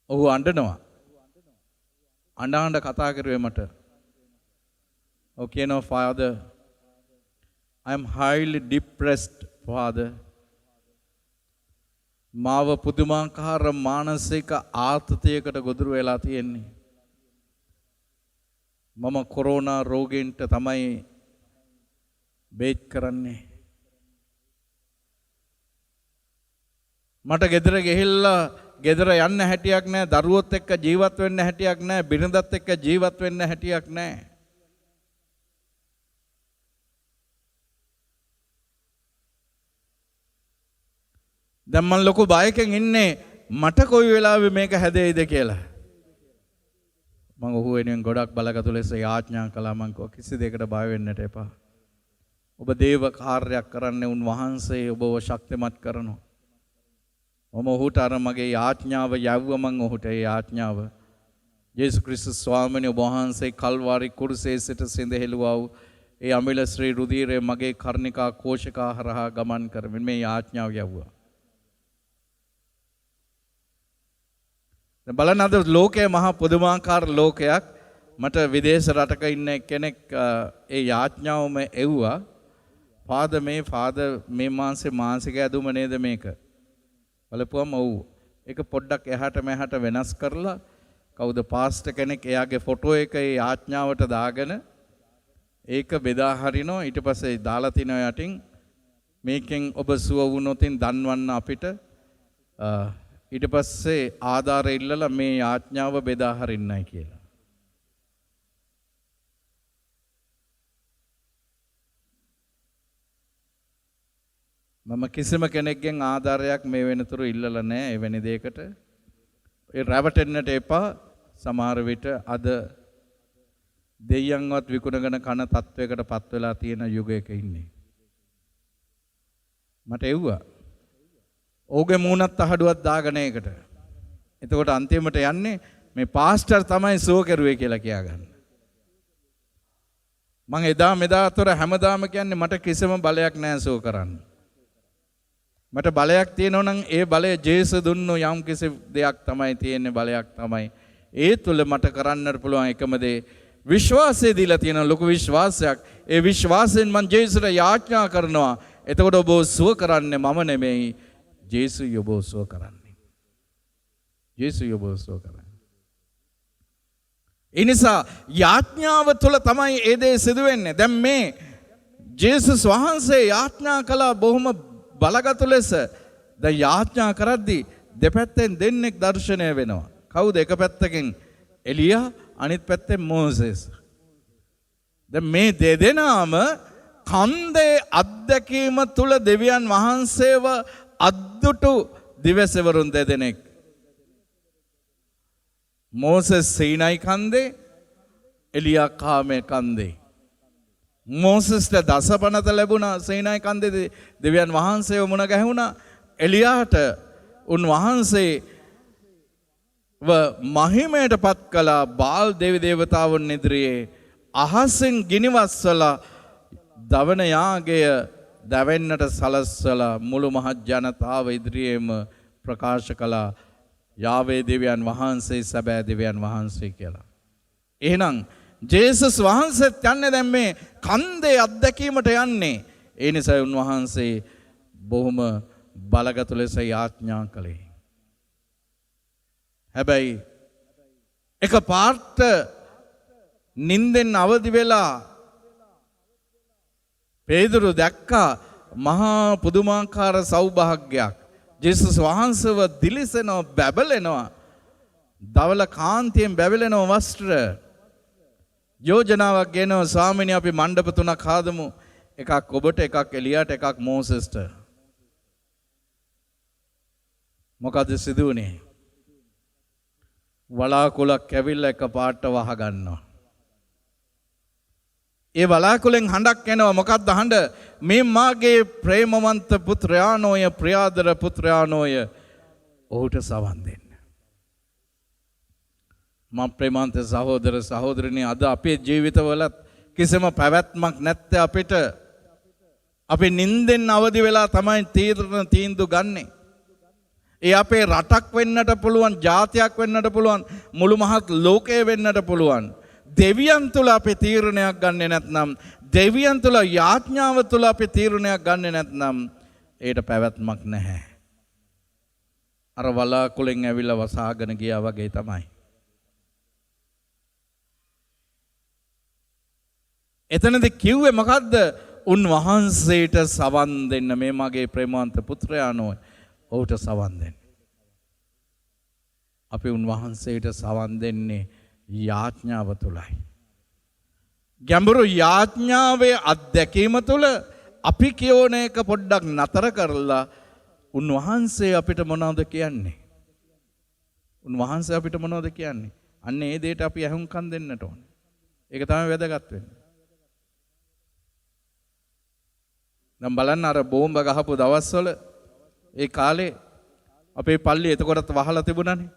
ඔහු අඬනවා. අඬ කතා කරුවේ මට. ඔහු කියනවා father I am highly depressed father. මාව පුදුමාකාර මානසික ආතතියකට ගොදුරු වෙලා තියෙන්නේ. මම කොරෝනා රෝගීන්ට තමයි බේත් කරන්නේ. මට ගෙදර ගිහිල්ලා ගෙදර යන්න හැටියක් නැහැ. දරුවොත් එක්ක ජීවත් වෙන්න හැටියක් නැහැ. බිරිඳත් එක්ක ජීවත් වෙන්න හැටියක් නැහැ. දැන් මම ලොකු බයකින් ඉන්නේ මට කොයි වෙලාවෙ මේක හැදෙයිද කියලා. මම ඔහු වෙනුවෙන් ගොඩක් බලගතු ලෙස යාඥා කළා. මම කිසි දෙයකට බය වෙන්නට එපා. ඔබ දේව කාර්යයක් කරන්නේ උන්වහන්සේ ඔබව ශක්තිමත් කරනවා. මම ඔහුට අර මගේ යාඥාව යවුවා. මම ඔහුට ඒ යාඥාව යේසුස් ක්‍රිස්තුස් ස්වාමීන් වහන්සේ කල්වාරි කුරුසේ සිට සිඳහෙළුවා වූ ඒ අමිල ශ්‍රී රුධිරය මගේ කර්ණිකා කෝෂිකා හරහා ගමන් කරමින් මේ යාඥාව යවුවා. බලන්න අද ලෝකයේ මහා පුදුමාකාර ලෝකයක්. මට විදේශ රටක ඉන්න කෙනෙක් ඒ යාඥාවම එව්වා. ෆාදර් මේ මානසික ඇදුම නේද මේක? බලපුවම ඔව්. ඒක පොඩ්ඩක් එහාට මෙහාට වෙනස් කරලා කවුද පාස්ටර් කෙනෙක් එයාගේ ෆොටෝ එක ඒ යාඥාවට දාගෙන ඒක බෙදා හරිනවා. ඊට පස්සේ දාලා තිනවා යටින් මේකෙන් ඔබ සුව වුණොතින් දන්වන්න අපිට. ඊට පස්සේ ආධාර ඉල්ලලා මේ යාඥාව බෙදා හරින්නයි කියලා. මම කිසිම කෙනෙක්ගෙන් ආධාරයක් මේ වෙනතුරු ඉල්ලලා නැහැ එවැනි දෙයකට. ඒ රැවටෙන්නට එපා. සමහර විට අද දෙයියන්වත් විකුණගෙන කන තත්වයකට පත් වෙලා තියෙන යුගයක ඉන්නේ. මට එව්වා. ඕගේ මූණත් අහඩුවක් දාගෙන ඒකට. එතකොට අන්තිමට යන්නේ මේ පාස්ටර් තමයි සුව කරුවේ කියලා කියාගන්න. මම එදා මෙදා අතර හැමදාම කියන්නේ මට කිසිම බලයක් නැහැ සුව කරන්න. මට බලයක් තියෙනවා නම් ඒ බලය ජේසුස් දුන්නු යම් කිසි දෙයක් තමයි තියෙන්නේ බලයක් තමයි. ඒ තුල මට කරන්නට පුළුවන් එකම දේ විශ්වාසය දීලා තියෙන ලොකු විශ්වාසයක්. ඒ විශ්වාසයෙන් මම ජේසුස්ට යාඥා කරනවා. එතකොට ඔබ සුව කරන්නේ මම නෙමෙයි. ජේසුස් ඔබව සුව කරන්නේ. ජේසුස් ඔබව සුව කරන්නේ. ඒ නිසා යාඥාව තුළ තමයි ඒ දේ සිදු වෙන්නේ. දැන් මේ ජේසුස් වහන්සේ යාඥා කළා බොහොම බලගතු ලෙස. දැන් යාඥා කරද්දී දෙපැත්තෙන් දෙන්නෙක් දර්ශනය වෙනවා. කවුද? එක පැත්තකින් එලියා, අනිත් පැත්තෙන් මෝසෙස්. දැන් මේ දෙදෙනාම කන්දේ අත්දැකීම තුළ දෙවියන් වහන්සේව අද්දුටු දිවසවරුන් දෙදෙනෙක්. මෝසෙස් සීනයි කන්දේ, එලියා කාමේ කන්දේ. මෝසෙස්ට දසපනත ලැබුණා සීනයි කන්දේ දෙවියන් වහන්සේව මුණ ගැහුණා. එලියාට උන්වහන්සේ මහිමයට පත් කළා. බාල් දෙවි දේවතාවුන් ඉදිරියේ අහසින් ගිනිවස්සලා දවන යාගය දැවෙන්නට සලස්වලා මුළු මහත් ජනතාව ඉදිරියේම ප්‍රකාශ කළා යාවේ දෙවියන් වහන්සේ සැබෑ දෙවියන් වහන්සේ කියලා. එහෙනම් ජේසුස් වහන්සේත් යන්නේ දැන් මේ කන්දේ අත්දැකීමට යන්නේ. ඒ නිසා උන්වහන්සේ බොහොම බලගත් ලෙස යාඥා කළේ. හැබැයි එක පාර්ථ නින්දෙන් අවදි වෙලා පේදුරු දැක්කා මහා පුදුමාකාර සෞභාග්‍යයක්. ජේසුස් වහන්සේව දිලිසෙනවා, බැබලෙනවා. දවල කාන්තියෙන් බැබලෙනවා වස්ත්‍ර. යෝජනාවක් ගෙනවා, ස්වාමීනි අපි මණ්ඩප තුනක් හදමු. එකක් ඔබට, එකක් එලියාට, එකක් මෝසෙස්ට. මොකද සිදු වුණේ? වලාකුලක් ඇවිල්ලා එකපාරට වහ ගන්නවා. ඒ වලාකුලෙන් හඬක් එනවා. මොකක්ද හඬ? මේ මාගේ ප්‍රේමවන්ත පුත්‍රයාණෝය, ප්‍රියාදර පුත්‍රයාණෝය, ඔහුට සවන් දෙන්න. මම ප්‍රේමවන්ත සහෝදර සහෝදරනි, අද අපේ ජීවිතවලත් කිසිම පැවැත්මක් නැත්තේ අපිට. අපි නිින්දෙන් අවදි වෙලා තමයි තීන්දුව ගන්නෙ. ඒ අපේ රටක් වෙන්නට පුළුවන්, ජාතියක් වෙන්නට පුළුවන්, මුළු මහත් ලෝකය වෙන්නට පුළුවන්. දෙවියන් තුල අපි තීරණයක් ගන්නෙ නැත්නම්, දෙවියන් තුල යාඥාව තුල අපි තීරණයක් ගන්නෙ නැත්නම් ඒට පැවැත්මක් නැහැ. අර වලාකුලෙන් ඇවිල්ලා වසාගෙන ගියා වගේ තමයි. එතනදී කිව්වේ මොකද්ද? උන්වහන්සේට සවන් දෙන්න, මේ මගේ ප්‍රේමවන්ත පුත්‍රයාණෝ, ඔහුට සවන් දෙන්න. අපි උන්වහන්සේට සවන් දෙන්නේ යාඥාව තුලයි. ගැඹුරු යාඥාවේ අත්දැකීම තුල අපි කියෝන එක පොඩ්ඩක් නතර කරලා උන්වහන්සේ අපිට මොනවද කියන්නේ? උන්වහන්සේ අපිට මොනවද කියන්නේ? අන්න ඒ දෙයට අපි අහුම්කම් දෙන්නට ඕනේ. ඒක තමයි වැදගත් වෙන්නේ. නම් බලන්න අර බෝම්බ ගහපු දවස්වල ඒ කාලේ අපේ පල්ලිය එතකොටත් වහලා තිබුණානේ.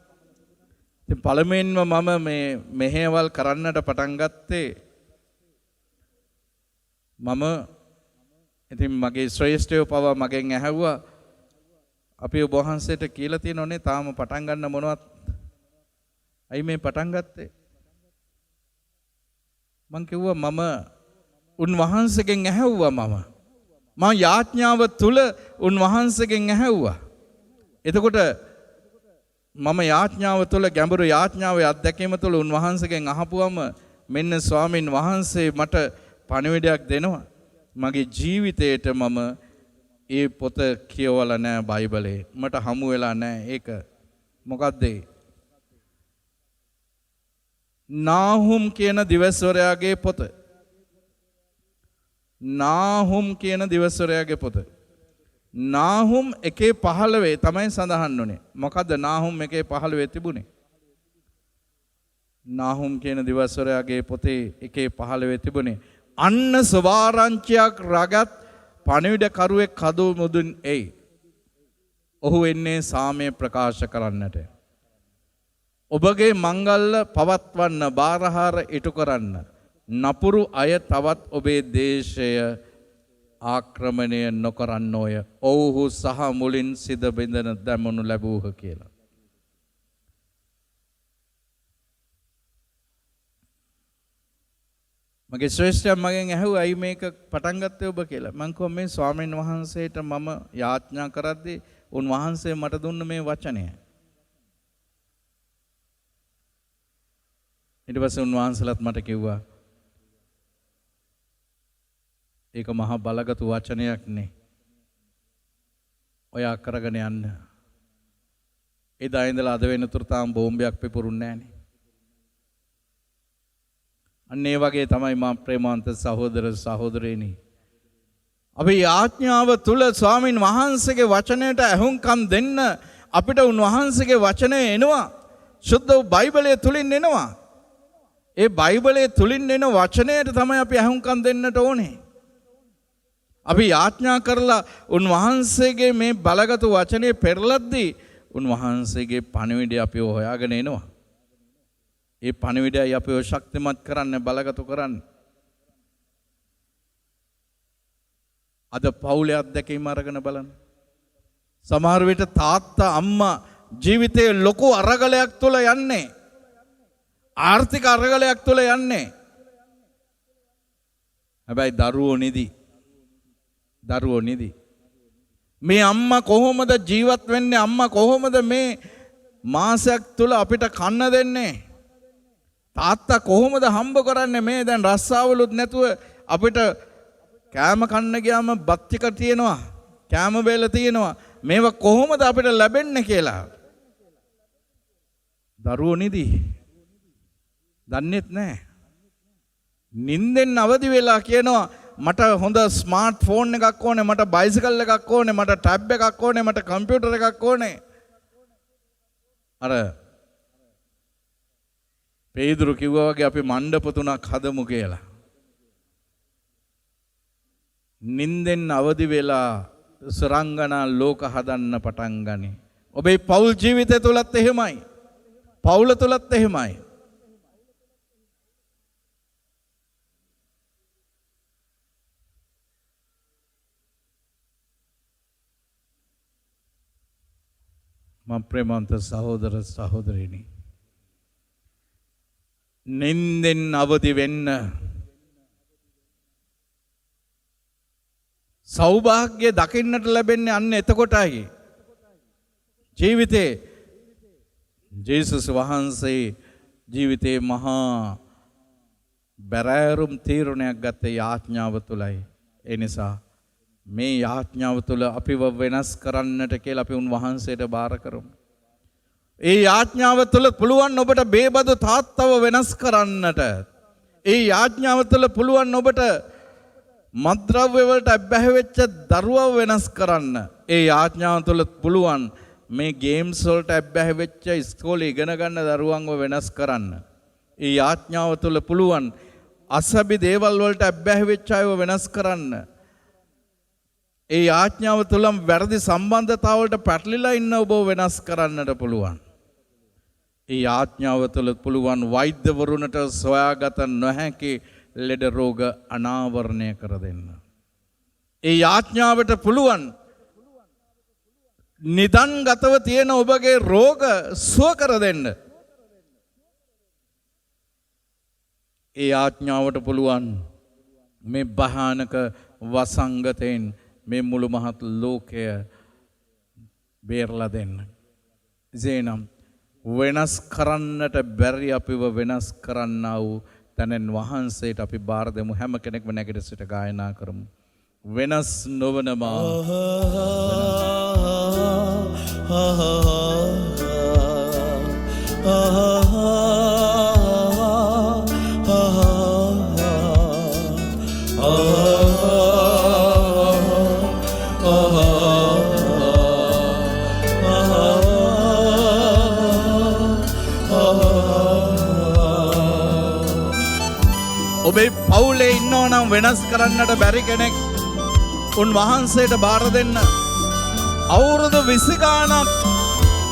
ඉතින් පළමුවෙන්ම මම මේ මෙහෙවල් කරන්නට පටන් ගත්තේ මම ඉතින් මගේ ශ්‍රේෂ්ඨයෝ පවා මගෙන් ඇහුවා අපි ඔබ වහන්සේට කියලා තියෙනෝනේ තාම පටන් ගන්න මොනවත්. අයි මේ පටන් ගත්තේ? මං කිව්වා මම උන්වහන්සේගෙන් ඇහුවා මම යාඥාව තුල උන්වහන්සේගෙන් ඇහුවා. එතකොට මම යාඥාව තුළ, ගැඹුරු යාඥාවේ අත්දැකීම තුළ උන්වහන්සේගෙන් අහපුවම මෙන්න ස්වාමින් වහන්සේ මට පණිවිඩයක් දෙනවා. මගේ ජීවිතේට මම ඒ පොත කියවලා නැහැ, බයිබලේ මට හමු වෙලා නැහැ. ඒක මොකද්ද? නාහුම් කියන දිවස්වරයාගේ පොත. නාහුම් කියන දිවස්වරයාගේ පොත. නාහුම් 1:15 තමයි සඳහන් වුනේ. මොකද්ද නාහුම් 1:15 තිබුණේ? නාහුම් කියන දිවස්වරයාගේ පොතේ 1:15 තිබුණේ අන්න සවාරංචියක් රගත් පණිවිඩකරුවෙක් කදු මුදුන් එයි. ඔහු එන්නේ සාමය ප්‍රකාශ කරන්නට. ඔබගේ මංගල්‍ය පවත්වන්න, බාරහාර ඉටු කරන්න. නපුරු අය තවත් ඔබේ දේශය ආක්‍රමණය නොකරන්නෝය. ඔව්හු සහ මුලින් සිද බිඳන දැමනු ලැබූහ කියලා. මගේ ශ්‍රේෂ්ඨයා මගෙන් ඇහුවා අයි මේක පටන් ගත්තේ ඔබ කියලා. මං කිව්වා මේ ස්වාමීන් වහන්සේට මම යාඥා කරද්දී උන්වහන්සේ මට දුන්න මේ වචනය. ඊට පස්සේ උන්වහන්සේලාත් මට කිව්වා ඒක මහා බලගත් වචනයක් නේ. ඔය අකරගෙන යන්න. එදා ඉඳලා අද වෙනතුරු තාම බෝම්බයක් පිපුරුන්නේ නැහනේ. අන්න ඒ වගේ තමයි මා ප්‍රේමවන්ත සහෝදර සහෝදරයනි. අපි යාඥාව තුල ස්වාමින් වහන්සේගේ වචනයට ඇහුම්කම් දෙන්න අපිට උන්වහන්සේගේ වචනය එනවා. සුද්ධ බයිබලයේ තුලින් එනවා. ඒ බයිබලයේ තුලින් එන වචනයට තමයි අපි ඇහුම්කම් දෙන්නට ඕනේ. අපි යාඥා කරලා උන්වහන්සේගේ මේ බලගත් වචනේ පෙරලද්දී උන්වහන්සේගේ පණිවිඩය අපි හොයාගෙන එනවා. ඒ පණිවිඩයයි අපිව ශක්තිමත් කරන්න, බලගතු කරන්න. අද පවුලේ අත්දැකීම් අරගෙන බලන්න. සමහර විට තාත්තා අම්මා ජීවිතයේ ලොකු අරගලයක් තුල යන්නේ. ආර්ථික අරගලයක් තුල යන්නේ. හැබැයි දරුවෝ නිදි. මේ අම්මා කොහොමද ජීවත් වෙන්නේ? අම්මා කොහොමද මේ මාසයක් තුල අපිට කන්න දෙන්නේ? තාත්තා කොහොමද හම්බ කරන්නේ මේ දැන් රස්සාවලුත් නැතුව අපිට කෑම කන්න ගියාම බත් ටික තියෙනවා, කෑම බෙල තියෙනවා. මේවා කොහොමද අපිට ලැබෙන්නේ කියලා. දරුවෝ නිදි. දන්නේත් නැහැ. නිින්දෙන් අවදි වෙලා කියනවා මට හොඳ ස්මාර්ට් ෆෝන් එකක් ඕනේ, මට බයිසිකල් එකක් ඕනේ, මට ටැබ් එකක් ඕනේ, මට කම්පියුටර් එකක් ඕනේ. අර පේදුරු කිව්වා වගේ අපි මණ්ඩප 3ක් හදමු කියලා. නිින්දෙන් අවදි වෙලා සරංගනා ලෝක හදන්න පටන් ගනි. ඔබේ පෞල් ජීවිතය තුලත් එහෙමයි. පෞල තුලත් එහෙමයි. මම ප්‍රේමවන්ත සහෝදර සහෝදරිනි, නින්දෙන් අවදි වෙන්න සෞභාග්‍ය දකින්නට ලැබෙන්නේ අන්න එතකොටයි. ජීවිතේ ජේසුස් වහන්සේ ජීවිතේ මහා බැරෑරුම් තීරණයක් ගත්ත යාඥාව තුලයි. ඒ නිසා මේ යාඥාව තුළ අපිව වෙනස් කරන්නට කියලා අපි උන්වහන්සේට බාර කරමු. ඒ යාඥාව තුළ පුළුවන් ඔබට බේබදු තාත්තව වෙනස් කරන්නට. ඒ යාඥාව තුළ පුළුවන් ඔබට මත්ද්‍රව්‍ය වලට අබ්බැහි වෙච්ච දරුවව වෙනස් කරන්න. ඒ යාඥාව තුළ පුළුවන් මේ ගේම්ස් වලට අබ්බැහි වෙච්ච ඉස්කෝලේ ඉගෙන ගන්න දරුවන්ව වෙනස් කරන්න. ඒ යාඥාව තුළ පුළුවන් අසබි දේවල් වලට අබ්බැහි වෙච්ච අයව වෙනස් කරන්න. ඒ ආඥාව තුලම වැරදි සම්බන්ධතාවලට පැටලිලා ඉන්න ඔබ වෙනස් කරන්නට පුළුවන්. ඒ ආඥාව තුල පුළුවන් වෛද්‍යවරුන්ට සොයාගත නොහැකි ලෙඩ රෝග අනාවරණය කර දෙන්න. ඒ ආඥාවට පුළුවන් නිදන්ගතව තියෙන ඔබගේ රෝග සුව කර දෙන්න. ඒ ආඥාවට පුළුවන් මේ භයානක වසංගතෙන් මේ මුළු මහත් ලෝකය බේරලා දෙන්න. එසේනම් වෙනස් කරන්නට බැරි අපිව වෙනස් කරන්නා වූ තැනෙන් වහන්සේට අපි බාර දෙමු. හැම කෙනෙක්ම නැගිට සිට ගායනා කරමු. වෙනස් නොවන මා ඔබේ පවුලේ ඉන්නවා නම් වෙනස් කරන්නට බැරි කෙනෙක් උන්වහන්සේට බාර දෙන්න. අවුරුදු 20 ගානක්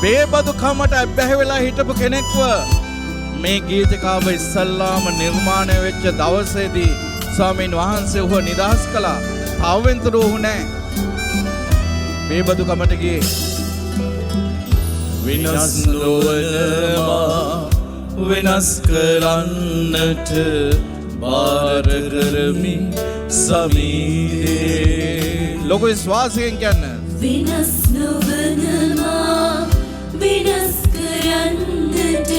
බේබදු කමට අබ්බැහි වෙලා හිටපු කෙනෙක්ව මේ ගීතිකාව ඉස්සල්ලාම නිර්මාණය වෙච්ච දවසේදී ස්වාමීන් වහන්සේ ඔහු නිදහස් කළා. තාවෙන්තර ඔහු නෑ බේබදු කමට ගියේ. වෙනස් නොවනවා වෙනස් කරන්නට බාර කරමි සමීරේ. ලොකු විශ්වාසයෙන් කියන්න. වෙනස් නොවනවා වෙනස් කරන්නට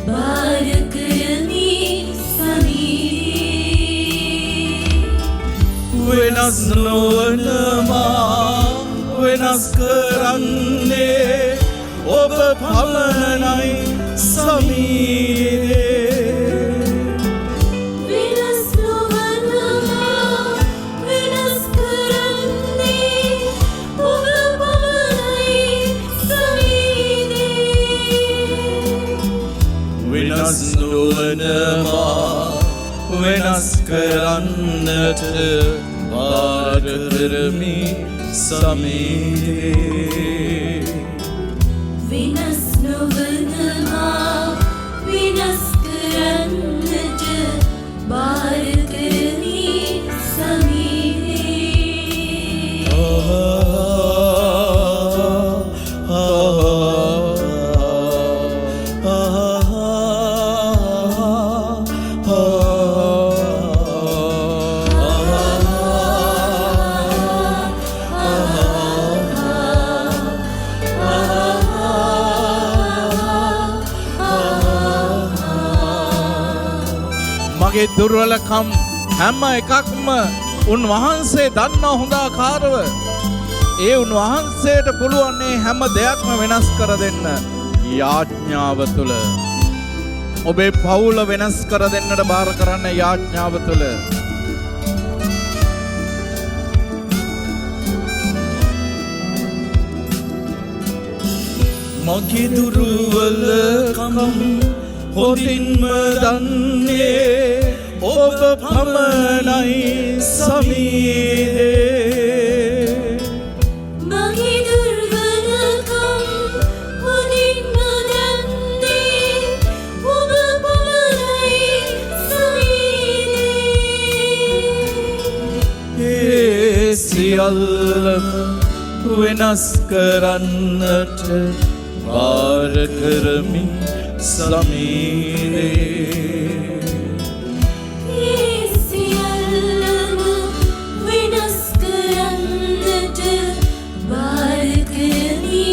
බාර කරමි සමීරේ. වෙනස් නොවනවා වෙනස් කරන්නේ ඔබ පමණයි සමීරේ. වෙනස් නොවනවා වෙනස් කරන්නේ ඔබ පමණයි සමීරේ. වෙනස් නොවනවා වෙනස් කරන්නට බාර කරමි සමීරේ. වෙනස් නොවනවා වෙනස් කරන්නට බාර කරමි සමීරේ. මගේ දුර්වලකම් හැම එකක්ම උන්වහන්සේ දන්න හොඳාකාරව ඒ උන්වහන්සේට පුළුවන් මේ හැම දෙයක්ම වෙනස් කර දෙන්න යාඥාව තුළ ඔබේ පවුල වෙනස් කර දෙන්නට බාර කරන්න යාඥාව තුළ මගේ දුර්වලකම් හොඳින්ම දන්නේ ඔබ පමණයි සමීරේ මගේ දුර්වලකම් හොඳින්ම දන්නේ ඔබ පමණයි සමීරේ ඒ සියල්ලම වෙනස් කරන්නට බාර කරමි සමීරේ ඒ සියල්ලම වෙනස් කරන්නට බාර කරමි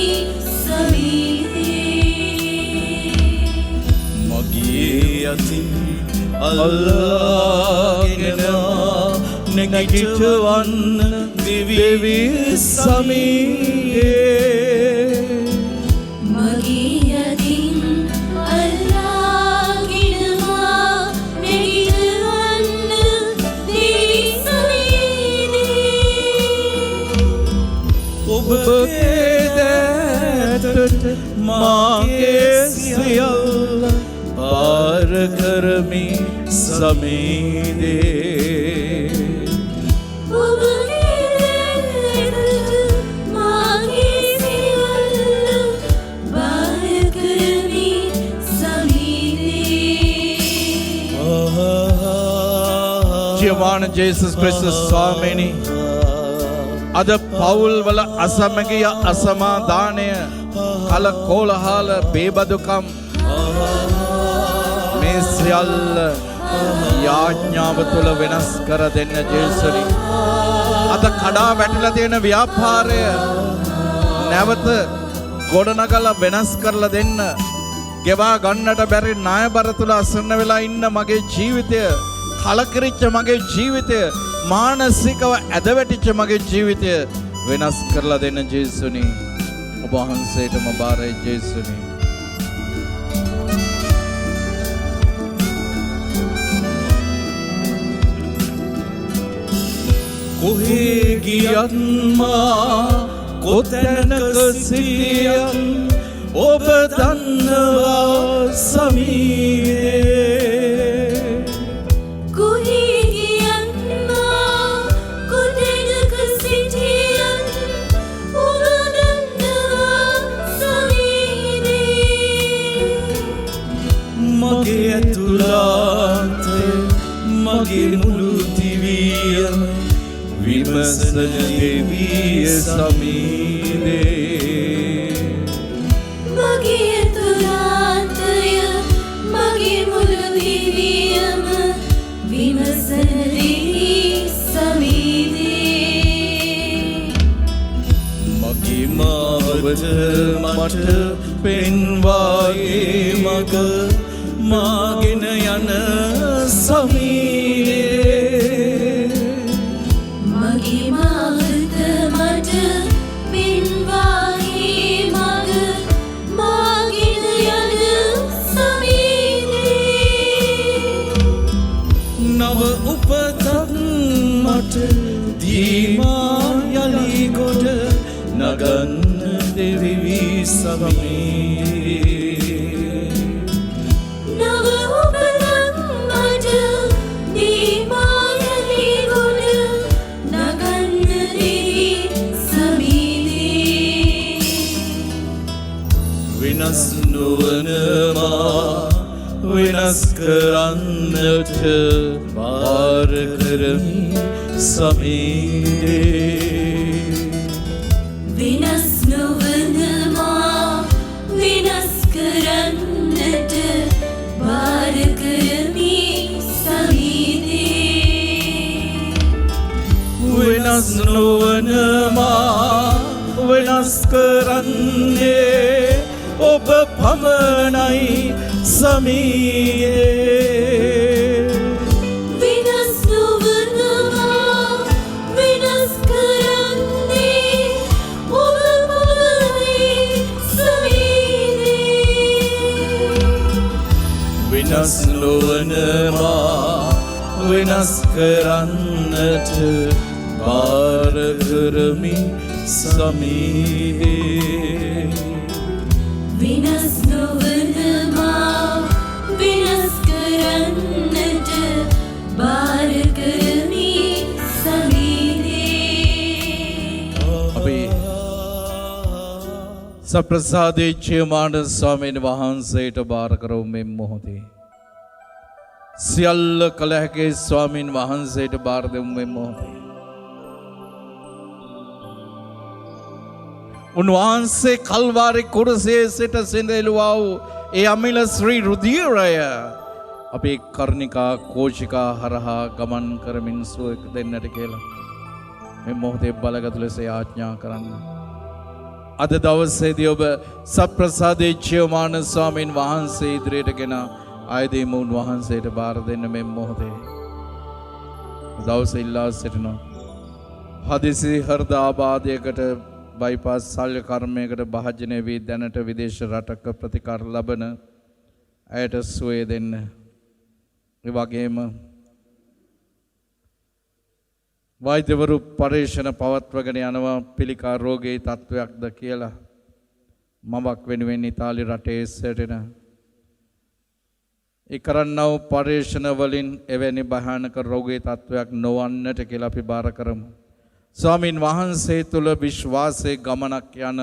සමීරේ මගේ අතින් අල්ලාගෙන නැගිටවන්න දෙවි සමීරේ මගේ අතින් අල්ලාගෙනවා නැගිටවන්න දෙවි සමීරේ ඔබගේ දැටට මාගේ සියල්ල බාර කරමි සමීරේ ඔබගේ දැටට මාගේ සියල්ල බාර කරමි සමීරේ ජීවමාන ජේසුස් ක්‍රිස්තුස් ස්වාමීනි අද පවුල් වල අසමගිය අසමාදානය කල කෝලහල බේබදුකම් මේ සියල්ල යාඥාව තුළ වෙනස් කර දෙන්න ජේසුනි අද කඩා වැටිලා තියෙන ව්‍යාපාරය නැවත ගොඩනගලා වෙනස් කරලා දෙන්න ගෙවා ගන්නට බැරි ණයබර තුල අසන්න වෙලා ඉන්න මගේ ජීවිතය කලකිරිච්ච මගේ ජීවිතය මානසිකව ඇදවැටිච්ච මගේ ජීවිතය වෙනස් කරලා දෙන්න ජේසුනි ඔබ වහන්සේටම බාරයි ජේසුනි කොහේ ගියත් මා කොතැනක සිටියත් ඔබ දන්නවා සමීරේ කොහේ ගියත් මා කොතැනක සිටියත් ඔබ දන්නවා සමීරේ මගේ ඇතුළාන්තය මගේ මුළු දිවියම විමසන දෙවිය සමීරේ මගේ ඇතුළාන්තය මගේ මුළු දිවියම විමසන දෙවි සමීරේ මගේ මාවත මට පෙන්වායේ මග මාගෙන යන සමීරේ මගේ මාවත මට පෙන්වායේ මග මාගෙන යන සමීරේ නව උපතක් මට දීමා යලි ගොඩ නගන්න දෙවි සමීරේ නව උපතක් මට දීමා යලි ගොඩ නගන්න දෙවි සමීරේ වෙනස් නොවන මා වෙනස් කරන්නට බාර කරමි සමීරේ වෙනස් නොවන මා වෙනස් කරන්නට බාර කරමි සමීරේ වෙනස් නොවන මා වෙනස් කරන්නේ ඔබ පමණයි සමීරේ නොවනවා වෙනස් කරන්නට බාර කරමි සමීපේ විනස් නොවනවා විනස් කරන්නට බාර කරමි සමීපේ අපි සප්‍රසාදේ චේමාන ස්වාමීන් වහන්සේට බාර කරමු මේ මොහොතේ. සියල්ල කළ හැකි ස්වාමීන් වහන්සේට බාර දෙමු මේ මොහොතේ. උන්වහන්සේ කල්වාරි කුරුසයේ සිට සිඳෙලුවා වූ ඒ අමිල ශ්‍රී රුධිරය අපේ කර්ණිකා කෝෂිකා හරහා ගමන් කරමින් සුව දෙන්නට කියලා මේ මොහොතේ බලගත් ලෙස යාඥා කරන්න. අද දවසේදී ඔබ සප්‍රසාදේ චේමාන ස්වාමීන් වහන්සේ ඉදිරියට ගෙන ආයදීම උන්වහන්සේට බාර දෙන්න මේ මොහොතේ. දවසේ ඉල්ලා සිටිනවා. හදිසි හෘද ආබාධයකට බයිපාස් ශල්‍ය කර්මයකට භාජනය වී දැනට විදේශ රටක ප්‍රතිකාර ලබන ඇයට සුවය දෙන්න. ඒ වගේම වෛද්‍යවරු පරීක්ෂණ පවත්වගෙන යනවා පිළිකා රෝගයේ තත්වයක්ද කියලා. මවක් වෙනුවෙන් ඉතාලි රටේ සිටින ඒ කරන්නව පරීක්ෂණ වලින් එවැනි භයානක රෝගයේ තත්වයක් නොවන්නට කියලා අපි බාර කරමු. ස්වාමීන් වහන්සේ තුල විශ්වාසයේ ගමනක් යන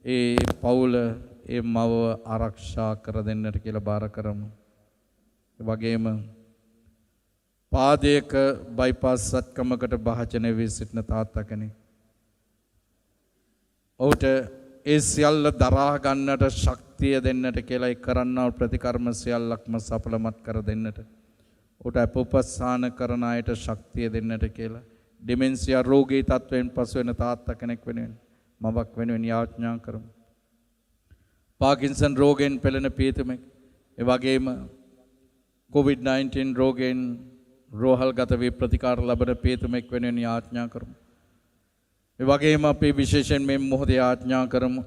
ඒ පවුල ඒ මව ආරක්ෂා කර දෙන්නට කියලා බාර කරමු. ඒ වගේම පාදයක බයිපාස් සත්කමකට භාජනය වී සිටින තාත්තා කෙනෙක්. ඔහුට ඒ සියල්ල දරා ගන්නට ශක්තිය දෙන්නට කියලා ඒ කරන්නා ප්‍රතිකර්ම සියල්ලක්ම සඵලමත් කර දෙන්නට. ඔහුට අපෝපස්ථාන කරන අයට ශක්තිය දෙන්නට කියලා. ඩිමෙන්සියා රෝගී තත්වයෙන් පසු වෙන තාත්තා කෙනෙක් වෙනුවෙන් මවක් වෙනුවෙන් යාඥා කරමු. පාකින්සන් රෝගයෙන් පෙළෙන පියතුමෙක්. ඒ වගේම COVID-19 රෝගයෙන් රෝහල්ගත වී ප්‍රතිකාර ලබන පියතුමෙක් වෙනුවෙන් යාඥා කරමු. ඒ වගේම අපි විශේෂයෙන් මේ මොහොතේ යාඥා කරමු.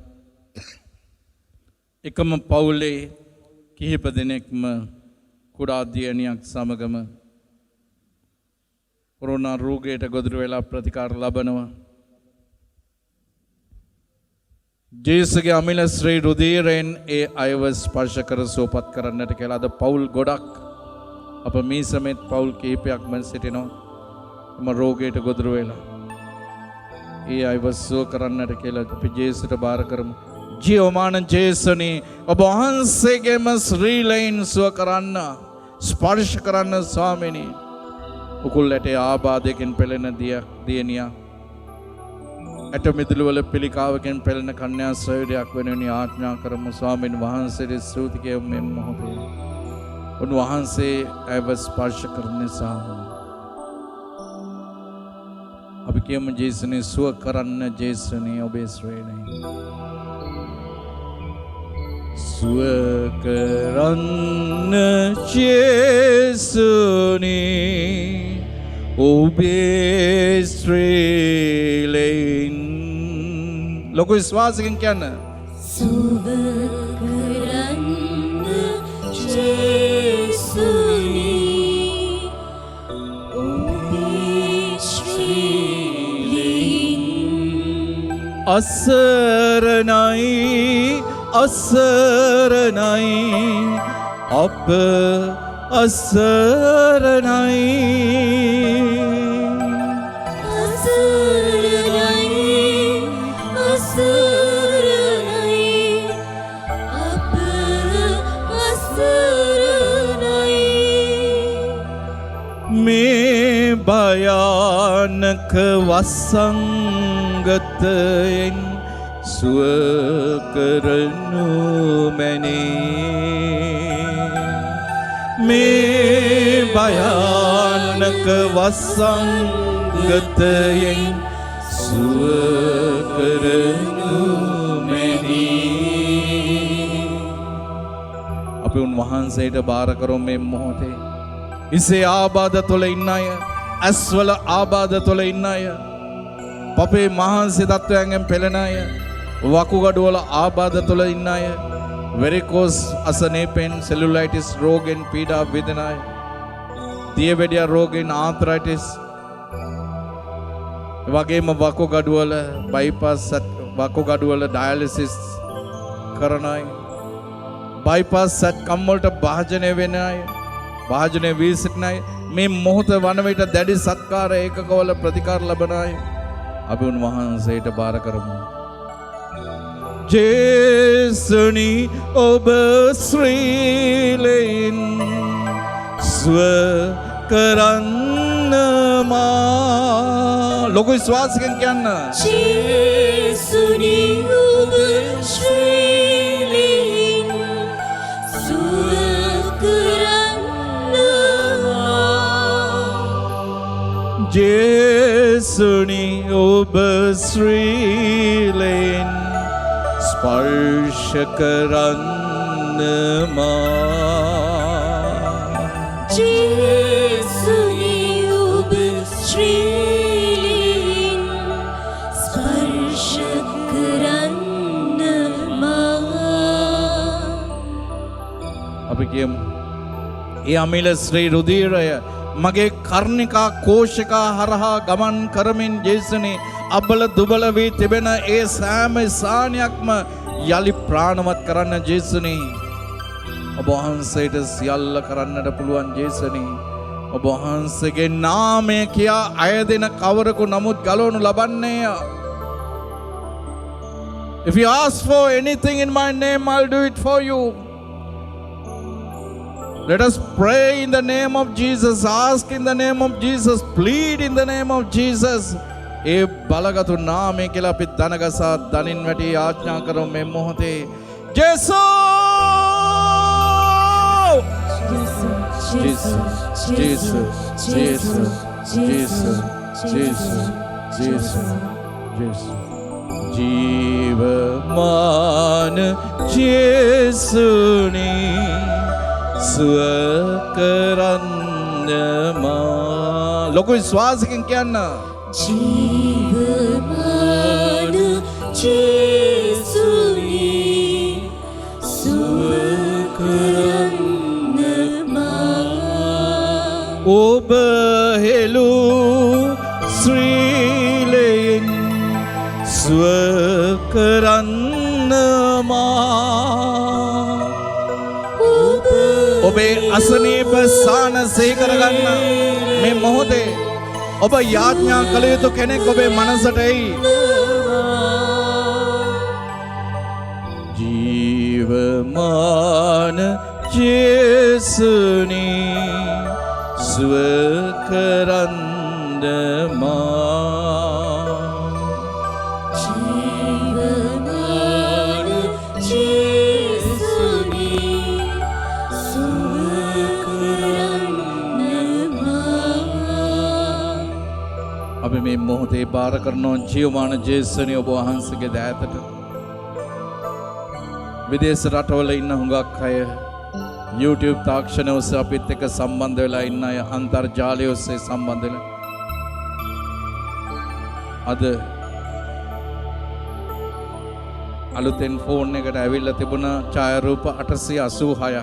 එකම පවුලේ කිහිප දෙනෙක්ම කුඩා දියණියක් සමගම කොරෝනා රෝගයට ගොදුරු වෙලා ප්‍රතිකාර ලබනවා. ජේසුගේ අමිල ශ්‍රී රුධිරයෙන් ඒ අයව ස්පර්ශ කර සුවපත් කරන්නට කියලා අද පවුල් ගොඩක් අප මේ සමෙත් පවුල් කීපයක්ම සිටිනවා. එම රෝගයට ගොදුරු වෙලා ඒ අයව සුව කරන්නට කියලා අපි ජේසුට බාර කරමු. ජීවමාන ජේසුනි ඔබ වහන්සේගේම ශ්‍රීලයෙන් සුව කරන්න ස්පර්ශ කරන්න ස්වාමිනී. උකුල් ඇටේ ආබාධයකින් පෙළෙන දියණියක් ඇට මිදුළු වල පිළිකාවකින් පෙළෙන කන්‍යා සයුරයක් වෙනුවෙන් ආඥා කරමු. ස්වාමීන් වහන්සේට ස්තුති කියමු මේ මොහොතේ. උන්වහන්සේ ඇව ස්පර්ශ කරන නිසා අපි කියමු ජේසුනේ සුව කරන්න ජේසුනේ ඔබේ ශ්‍රේණී. සුව කරන්න ජේසුනේ ඔබේ ශ්‍රේණීන්. ලොකු විශ්වාසකින් කියන්න. සුව කරන්න ජේසුනි ඔබේ ශ්‍රේණීන්. අසරණයි අසරණයි අප අසරණයි අසරණයි අසරණයි අප අසරණයි. මේ භයානක වසංගතයෙන් සුව කරනු මැනේ. මේ භයානක වසංගතයෙන් සුව කරනු මැනේ. අපි උන්වහන්සේට බාර කරමු මේ මොහොතේ. ඉසේ ආබාධ තුළ ඉන්න අය, ඇස්වල ආබාධ තුළ ඉන්න අය, පපේ මහන්සි තත්වයන්ගෙන් පෙළෙන අය, වකුගඩුවල ආබාධ තුළ ඉන්න අය, වෙරිකෝස් අසනීපෙන් සෙලුලයිටිස් රෝගෙන් පීඩා විඳින අය, දියවැඩියා රෝගෙන් ආන්ත්‍රයිටිස්, වගේම වකුගඩුවල බයිපාස් වකුගඩුවල ඩයලිසිස් කරන අය, බයිපාස් සැත්කම් වලට භාජනය වෙන අය, භාජනය වී සිටින අය, මේ මොහොත වන විට දැඩි සත්කාර ඒකකවල ප්‍රතිකාර ලබන අය අපි උන්වහන්සේට බාර කරමු. ජේසුනි ඔබ ශ්‍රීලෙන් ස්ව කරන්නමා. ලොකු විශ්වාසයෙන් කියන්න. ජේසුනි ඔබ ශ්‍රීලෙන් සුව කරන්නවා. ජේසුනි ඔබ ශ්‍රීලෙන් ස්පර්ශ කරන්නමා. ජේසුනි ඔබ ශ්‍රීලෙන් ස්පර්ශ කරන්නමා. අපි කියමු ඒ අමිල ශ්‍රී රුධිරය මගේ කර්ණිකා කෝෂිකා හරහා ගමන් කරමින් ජේසුනි අබල දුබල වී තිබෙන ඒ සෑම ස්ථානයක්ම යලි ප්‍රාණවත් කරන්න ජේසුනි. ඔබ වහන්සේට සියල්ල කරන්නට පුළුවන් ජේසුනි. ඔබ වහන්සේගේ නාමය කියා අයදෙන කවරකු නමුත් ගලවනු ලබන්නේය. If you ask for anything in my name, I'll do it for you. Let us pray in the name of Jesus, ask in the name of Jesus, plead in the name of Jesus. ඒ බලගතු නාමය කියලා අපි දනගසා දනින් වැටි ආඥා කරමු මේ මොහොතේ. ජේසු! ජේසු! ජේසු! ජේසු! ජේසු! ජේසු! ජේසු! ජේසු! ජීවමාන ජේසුනි සුව කරන්නමා. ලොකු විශ්වාසකින් කියන්න. ජීවමාන ජේසුනි සුව කරන්නමා. ඔබ හෙළු ශ්‍රීලෙන් සුව කරන්නමා. ඔබේ අසනීප සාන සේකරගන්න මේ මොහොතේ ඔබ යාඥා කළ යුතු කෙනෙක් ඔබේ මනසට එයි. ජීවමාන ජේසුනි සුව කරන්නමා. ජීවමාන ජේසුනි සුව කරන්නමා. අපි මේ මොහොතේ බාර කරනවා ජීවමාන ජේසුනි ඔබ වහන්සේගේ දෑතට. විදේශ රටවල ඉන්න හුඟක් අය YouTube තාක්ෂණය ඔස්සේ අපිත් එක්ක සම්බන්ධ වෙලා ඉන්න අය, අන්තර්ජාලය ඔස්සේ සම්බන්ධ වෙලා අද අලුතෙන් ෆෝන් එකට ඇවිල්ලා තිබුණ ඡායාරූප 886ක්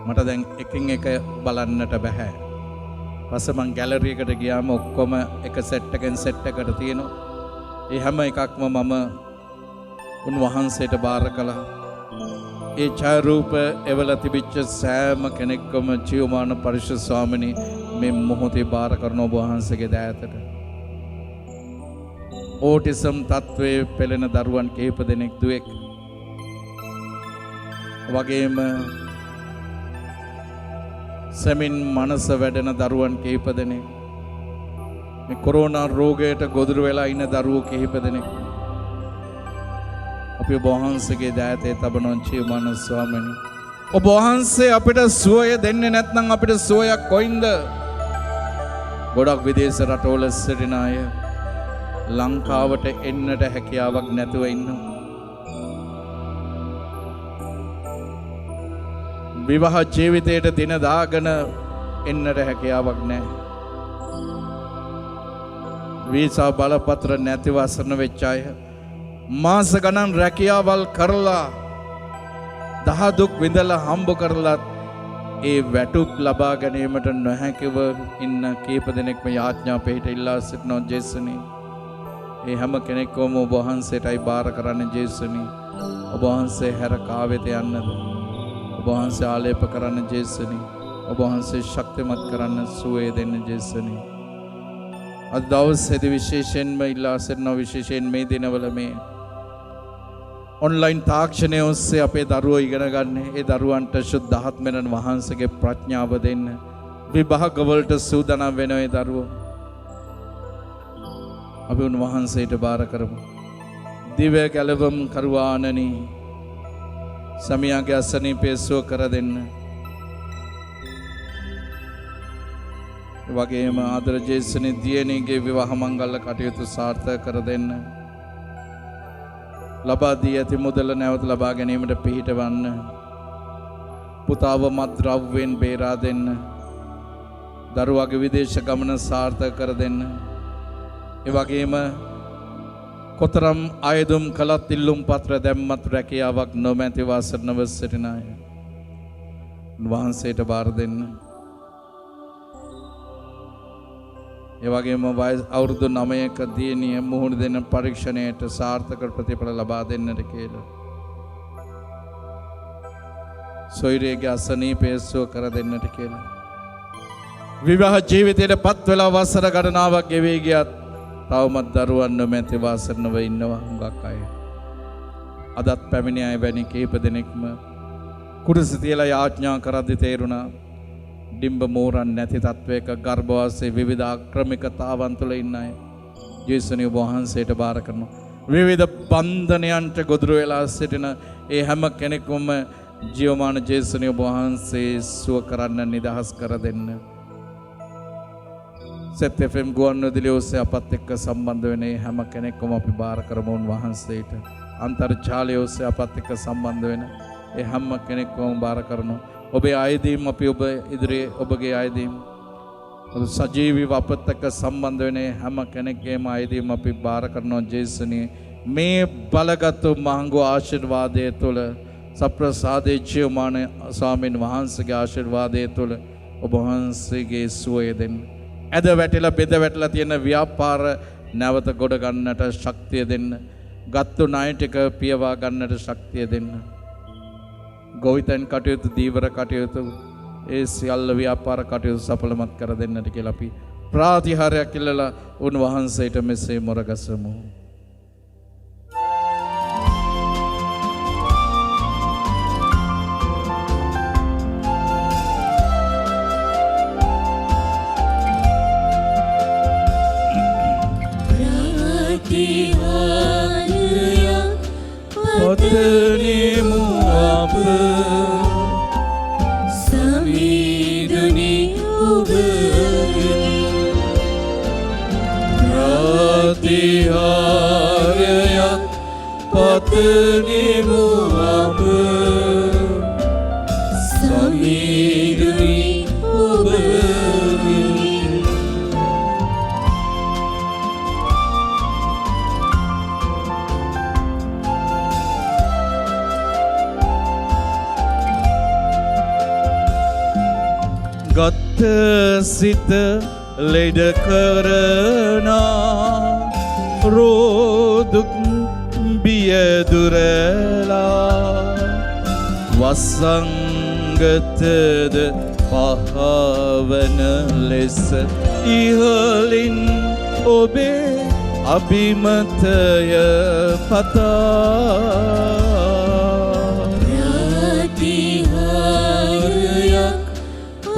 මට දැන් එකින් එක බලන්නට බෑ. පස්සේ මං ගැලරි එකට ගියාම ඔක්කොම එක සෙට් එකෙන් සෙට් එකට තියෙනවා. ඒ හැම එකක්ම මම උන්වහන්සේට බාර කළා. ඒ ඡායාරූප එවල තිබිච්ච සෑම කෙනෙක්වම ජීවමාන පරිශුද්ධ ස්වාමිනී මේ මොහොතේ බාර කරන ඔබ වහන්සේගේ දෑතට. ඕටිසම් තත්ත්වයේ පෙළෙන දරුවන් කිහිප දෙනෙක්, දුවෙක් වගේම සෙමින් මනස වැඩෙන දරුවන් කිහිප දෙනෙක්, මේ කොරෝනා රෝගයට ගොදුරු වෙලා ඉන්න දරුවෝ කිහිප දෙනෙක් අපි ඔබ වහන්සේගේ දෑතේ තබන ජීවමාන ස්වාමිනී, ඔබ වහන්සේ අපිට සුවය දෙන්නේ නැත්නම් අපිට සුවයක් කොයින්ද? ගොඩක් විදේශ රටවල සිටින අය ලංකාවට එන්නට හැකියාවක් නැතුව ඉන්නවා. විවාහ ජීවිතයට දින දාගෙන එන්නට හැකියාවක් නැහැ. වීසා බලපත්‍ර නැතිව අසරණ වෙච්ච අය මාස ගණන් රැකියාවල් කරලා දහ දුක් විඳලා හම්බ කරලත් ඒ වැටුප් ලබා ගැනීමට නොහැකිව ඉන්න කීප දෙනෙක්ම යාඥා පිට ඉල්ලා සිටිනවා ජේසුනි. ඒ හැම කෙනෙක්වම ඔබ වහන්සේටයි බාර කරන්න ජේසුනි. ඔබ වහන්සේ හැර කා වෙත යන්නද? ඔබ වහන්සේ ආලේප කරන්න ජේසුනි. ඔබ වහන්සේ ශක්තිමත් කරන්න සුවය දෙන්න ජේසුනි. අද දවසේදී විශේෂයෙන්ම ඉල්ලා සිටිනවා විශේෂයෙන් මේ දිනවල මේ ඔන්ලයින් තාක්ෂණය ඔස්සේ අපේ දරුවෝ ඉගෙන ගන්න. ඒ දරුවන්ට සුද්ධ ආත්මයන් වහන්සේගේ ප්‍රඥාව දෙන්න. විභාගවලට සූදානම් වෙන ඒ දරුවෝ අපි උන්වහන්සේට බාර කරමු. දිව්‍ය කැලවම් කරුවානනි සමියාගේ අසනීපය සුව කර දෙන්න. වගේම ආදර ජේසුනි දියණියගේ විවාහ මංගල කටයුතු සාර්ථක කර දෙන්න. ලබා දී ඇති මුදල නැවත ලබා ගැනීමට පිහිටවන්න. පුතාව මත්ද්‍රව්‍යයෙන් බේරා දෙන්න. දරුවාගේ විදේශ ගමන සාර්ථක කර දෙන්න. ඒ වගේම කොතරම් ආයදුම් කළත් ඉල්ලුම් පත්‍ර දැම්මත් රැකියාවක් නොමැති වාසනව සිටින අය වහන්සේට බාර දෙන්න. ඒ වගේම අවුරුදු 9ක දියණිය මුහුණ දෙන පරීක්ෂණයට සාර්ථක ප්‍රතිඵල ලබා දෙන්නට කියලා. සොයිරේගේ අසනීපය සුව කර දෙන්නට කියලා. විවාහ ජීවිතයට පත් වෙලා වසර ගණනාවක් ගෙවී ගියත් තවමත් දරුවන් නොමැති වාසනව ඉන්නවා හුඟක් අය. අදත් පැමිණි අය වැනි කීප දෙනෙක්ම කුරුස තියලා යාඥා කරද්දී තේරුණා ඩිම්බ මෝරන් නැති තත්වයක ගර්භවාසයේ විවිධ ආක්‍රමිකතාවන් තුළ ඉන්න අය ජේසුනි වහන්සේට බාර කරනවා. විවිධ බන්ධනයන්ට ගොදුරු වෙලා සිටින ඒ හැම කෙනෙකුම ජීවමාන ජේසුනි වහන්සේ සුව කරන්න නිදහස් කර දෙන්න. සෙත් FM ගුවන්විදුලිය ඔස්සේ අපත් එක්ක සම්බන්ධ වෙන හැම කෙනෙක්ම අපි බාර කරමු වහන්සේට. අන්තර්ජාලය ඔස්සේ අපත් එක්ක සම්බන්ධ වෙන ඒ හැම කෙනෙක්ම බාර කරනවා. ඔබේ ආයදීම් අපි ඔබ ඉදිරියේ ඔබගේ ආයදීම් සජීවීව අපත් එක්ක සම්බන්ධ වෙන හැම කෙනෙක්ගේම ආයදීම් අපි බාර කරනවා ජේසුනි. මේ බලගත් මහඟු ආශිර්වාදය තුළ සප්‍රසාදේ ජීවමාන ස්වාමීන් වහන්සේගේ ආශිර්වාදය තුළ ඔබ වහන්සේගේ සුවය දෙන්න. ඇද වැටිලා බෙද වැටලා තියෙන ව්‍යාපාර නැවත ගොඩ ගන්නට ශක්තිය දෙන්න. ගත්තු ණය ටික පියවා ගන්නට ශක්තිය දෙන්න. ගොවිතැන් කටයුතු දීවර කටයුතු ඒ සියල්ල ව්‍යාපාර කටයුතු සඵලමත් කර දෙන්නට කියලා අපි ප්‍රාතිහාරයක් ඉල්ලලා උන්වහන්සේට මෙසේ මොරගසමු. පතනෙමු අප සමීදුනි ඔබගෙන් ප්‍රතිහාරයක් පතනෙමු අප සමීදුනි ඔබගෙන් ගත්ත සිත ලෙඩ කරනා රෝදුක් බියදුරලා වසංගතද පහවන ලෙස ඉහලින් ඔබේ අභිමතය පතා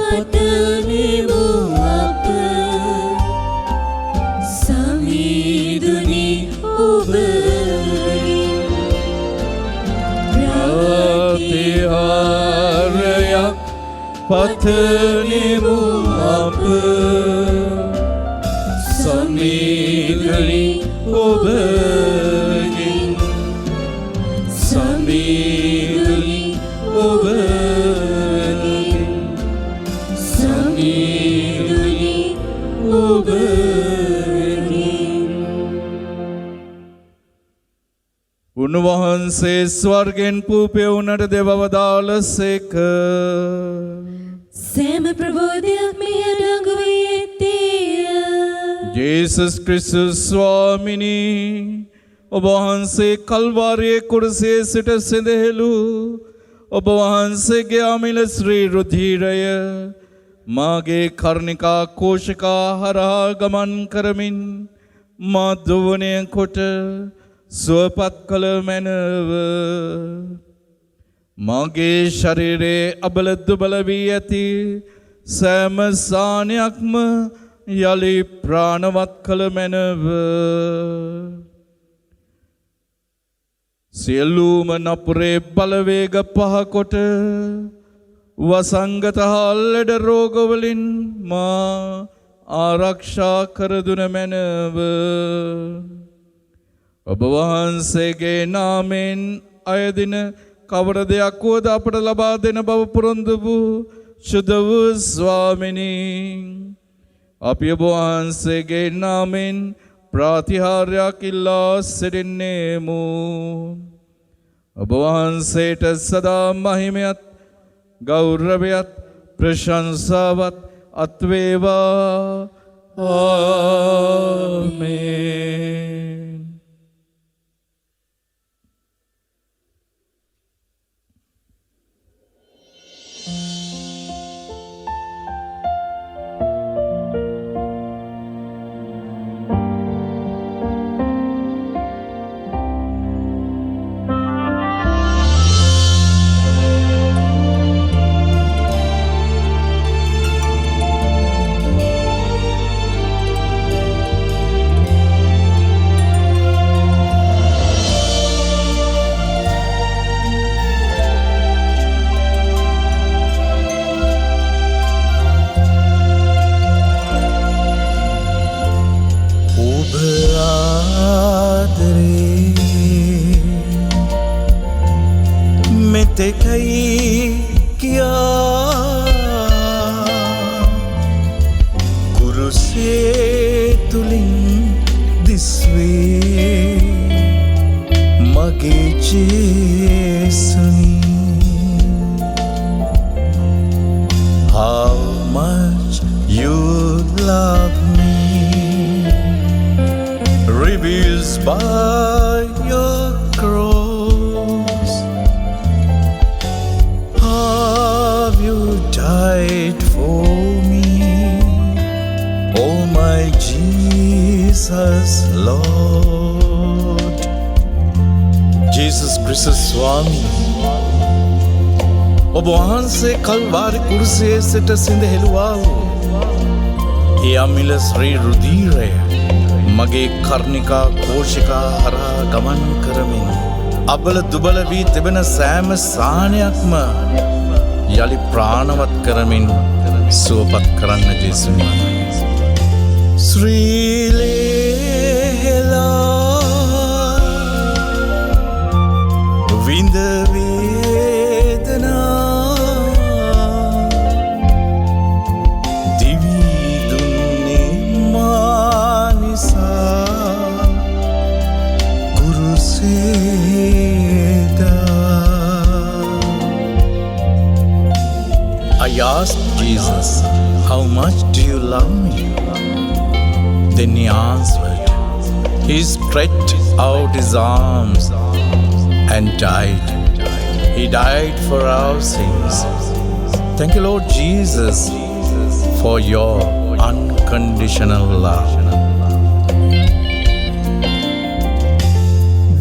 පතනෙමු අප සමීදුනි ඔබගෙන් ප්‍රතිහාරයක් පතනෙමු අප සමීදුනි ඔබගෙන් සමීදුනි ඔබගෙන් සමීදුනි ඔබගෙන් උන්වහන්සේ ස්වර්ගෙන් පූපය වුණට දෙබව දාලසේක. සෑම ප්‍රබෝධයක් මෙය අඩංගු වී ඇත්තේය. ජේසුස් ක්‍රිස්තුස් ස්වාමිනී ඔබ වහන්සේ කල්වාරියේ කුරුසේ සිට සිඳහෙළු ඔබ වහන්සේගේ අමිල ශ්‍රී රුධිරය මාගේ කර්ණිකා කෝෂිකා හරහා ගමන් කරමින් මා දුවනය කොට සුවපත් කළ මැනව. මාගේ ශරීරයේ අබල දුබල වී ඇති සෑම සානයක්ම යලි ප්‍රාණවත් කළ මැනව. සියලුම නපුරේ බලවේග පහකොට වසංගත හා ලෙඩ රෝගවලින් මා ආරක්ෂා කරදුන මැනව. ඔබ වහන්සේගේ නාමෙන් අයදින කවර දෙයක් වුවද අපට ලබා දෙන බව පොරොන්දු වූ ශුද්ධ වූ ස්වාමිනී අපි ඔබ වහන්සේගේ නාමෙන් ප්‍රාතිහාර්යයක් ඉල්ලා සිටින්නේමු. ඔබ වහන්සේට සදා මහිමයත් ගෞරවයත් ප්‍රශංසාවත් අත්වේවා. ආමේන්. ඔබ වහන්සේ කල්වාරි කුරුසේ සිට සිඳහෙළුවා වූ ඒ අමිල ශ්‍රී රුධිරය මගේ කර්ණිකා කෝෂිකා හරහා ගමන් කරමින් අබල දුබල වී තිබෙන සෑම සානයක්ම යලි ප්‍රාණවත් කරමින් සුවපත් කරන්න ජේසුනි. ශ්‍රීලේලා විඳ I asked Jesus, how much do you love me? Then he answered. He stretched out his arms and died. He died for our sins. Thank you, Lord Jesus, for your unconditional love.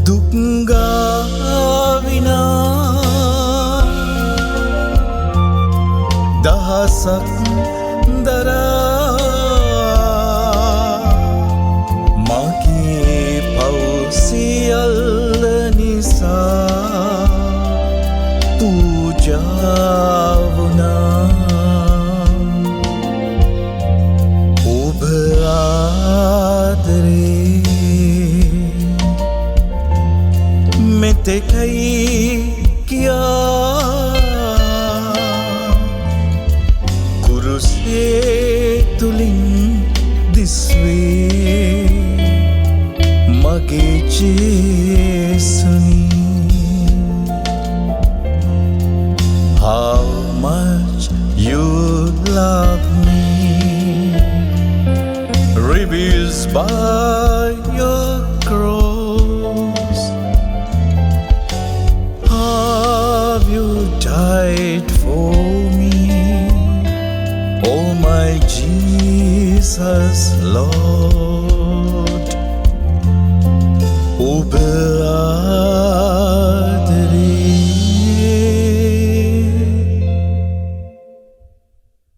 Dunga vina දහසක් දරා මගේ පව් සියල්ල නිසා පූජා වුණා. ඔබ ආදරේ මෙතෙකයි කියා තුලින් දිස්වේ මගේ ජේසුනි. Jesus, Lord. Open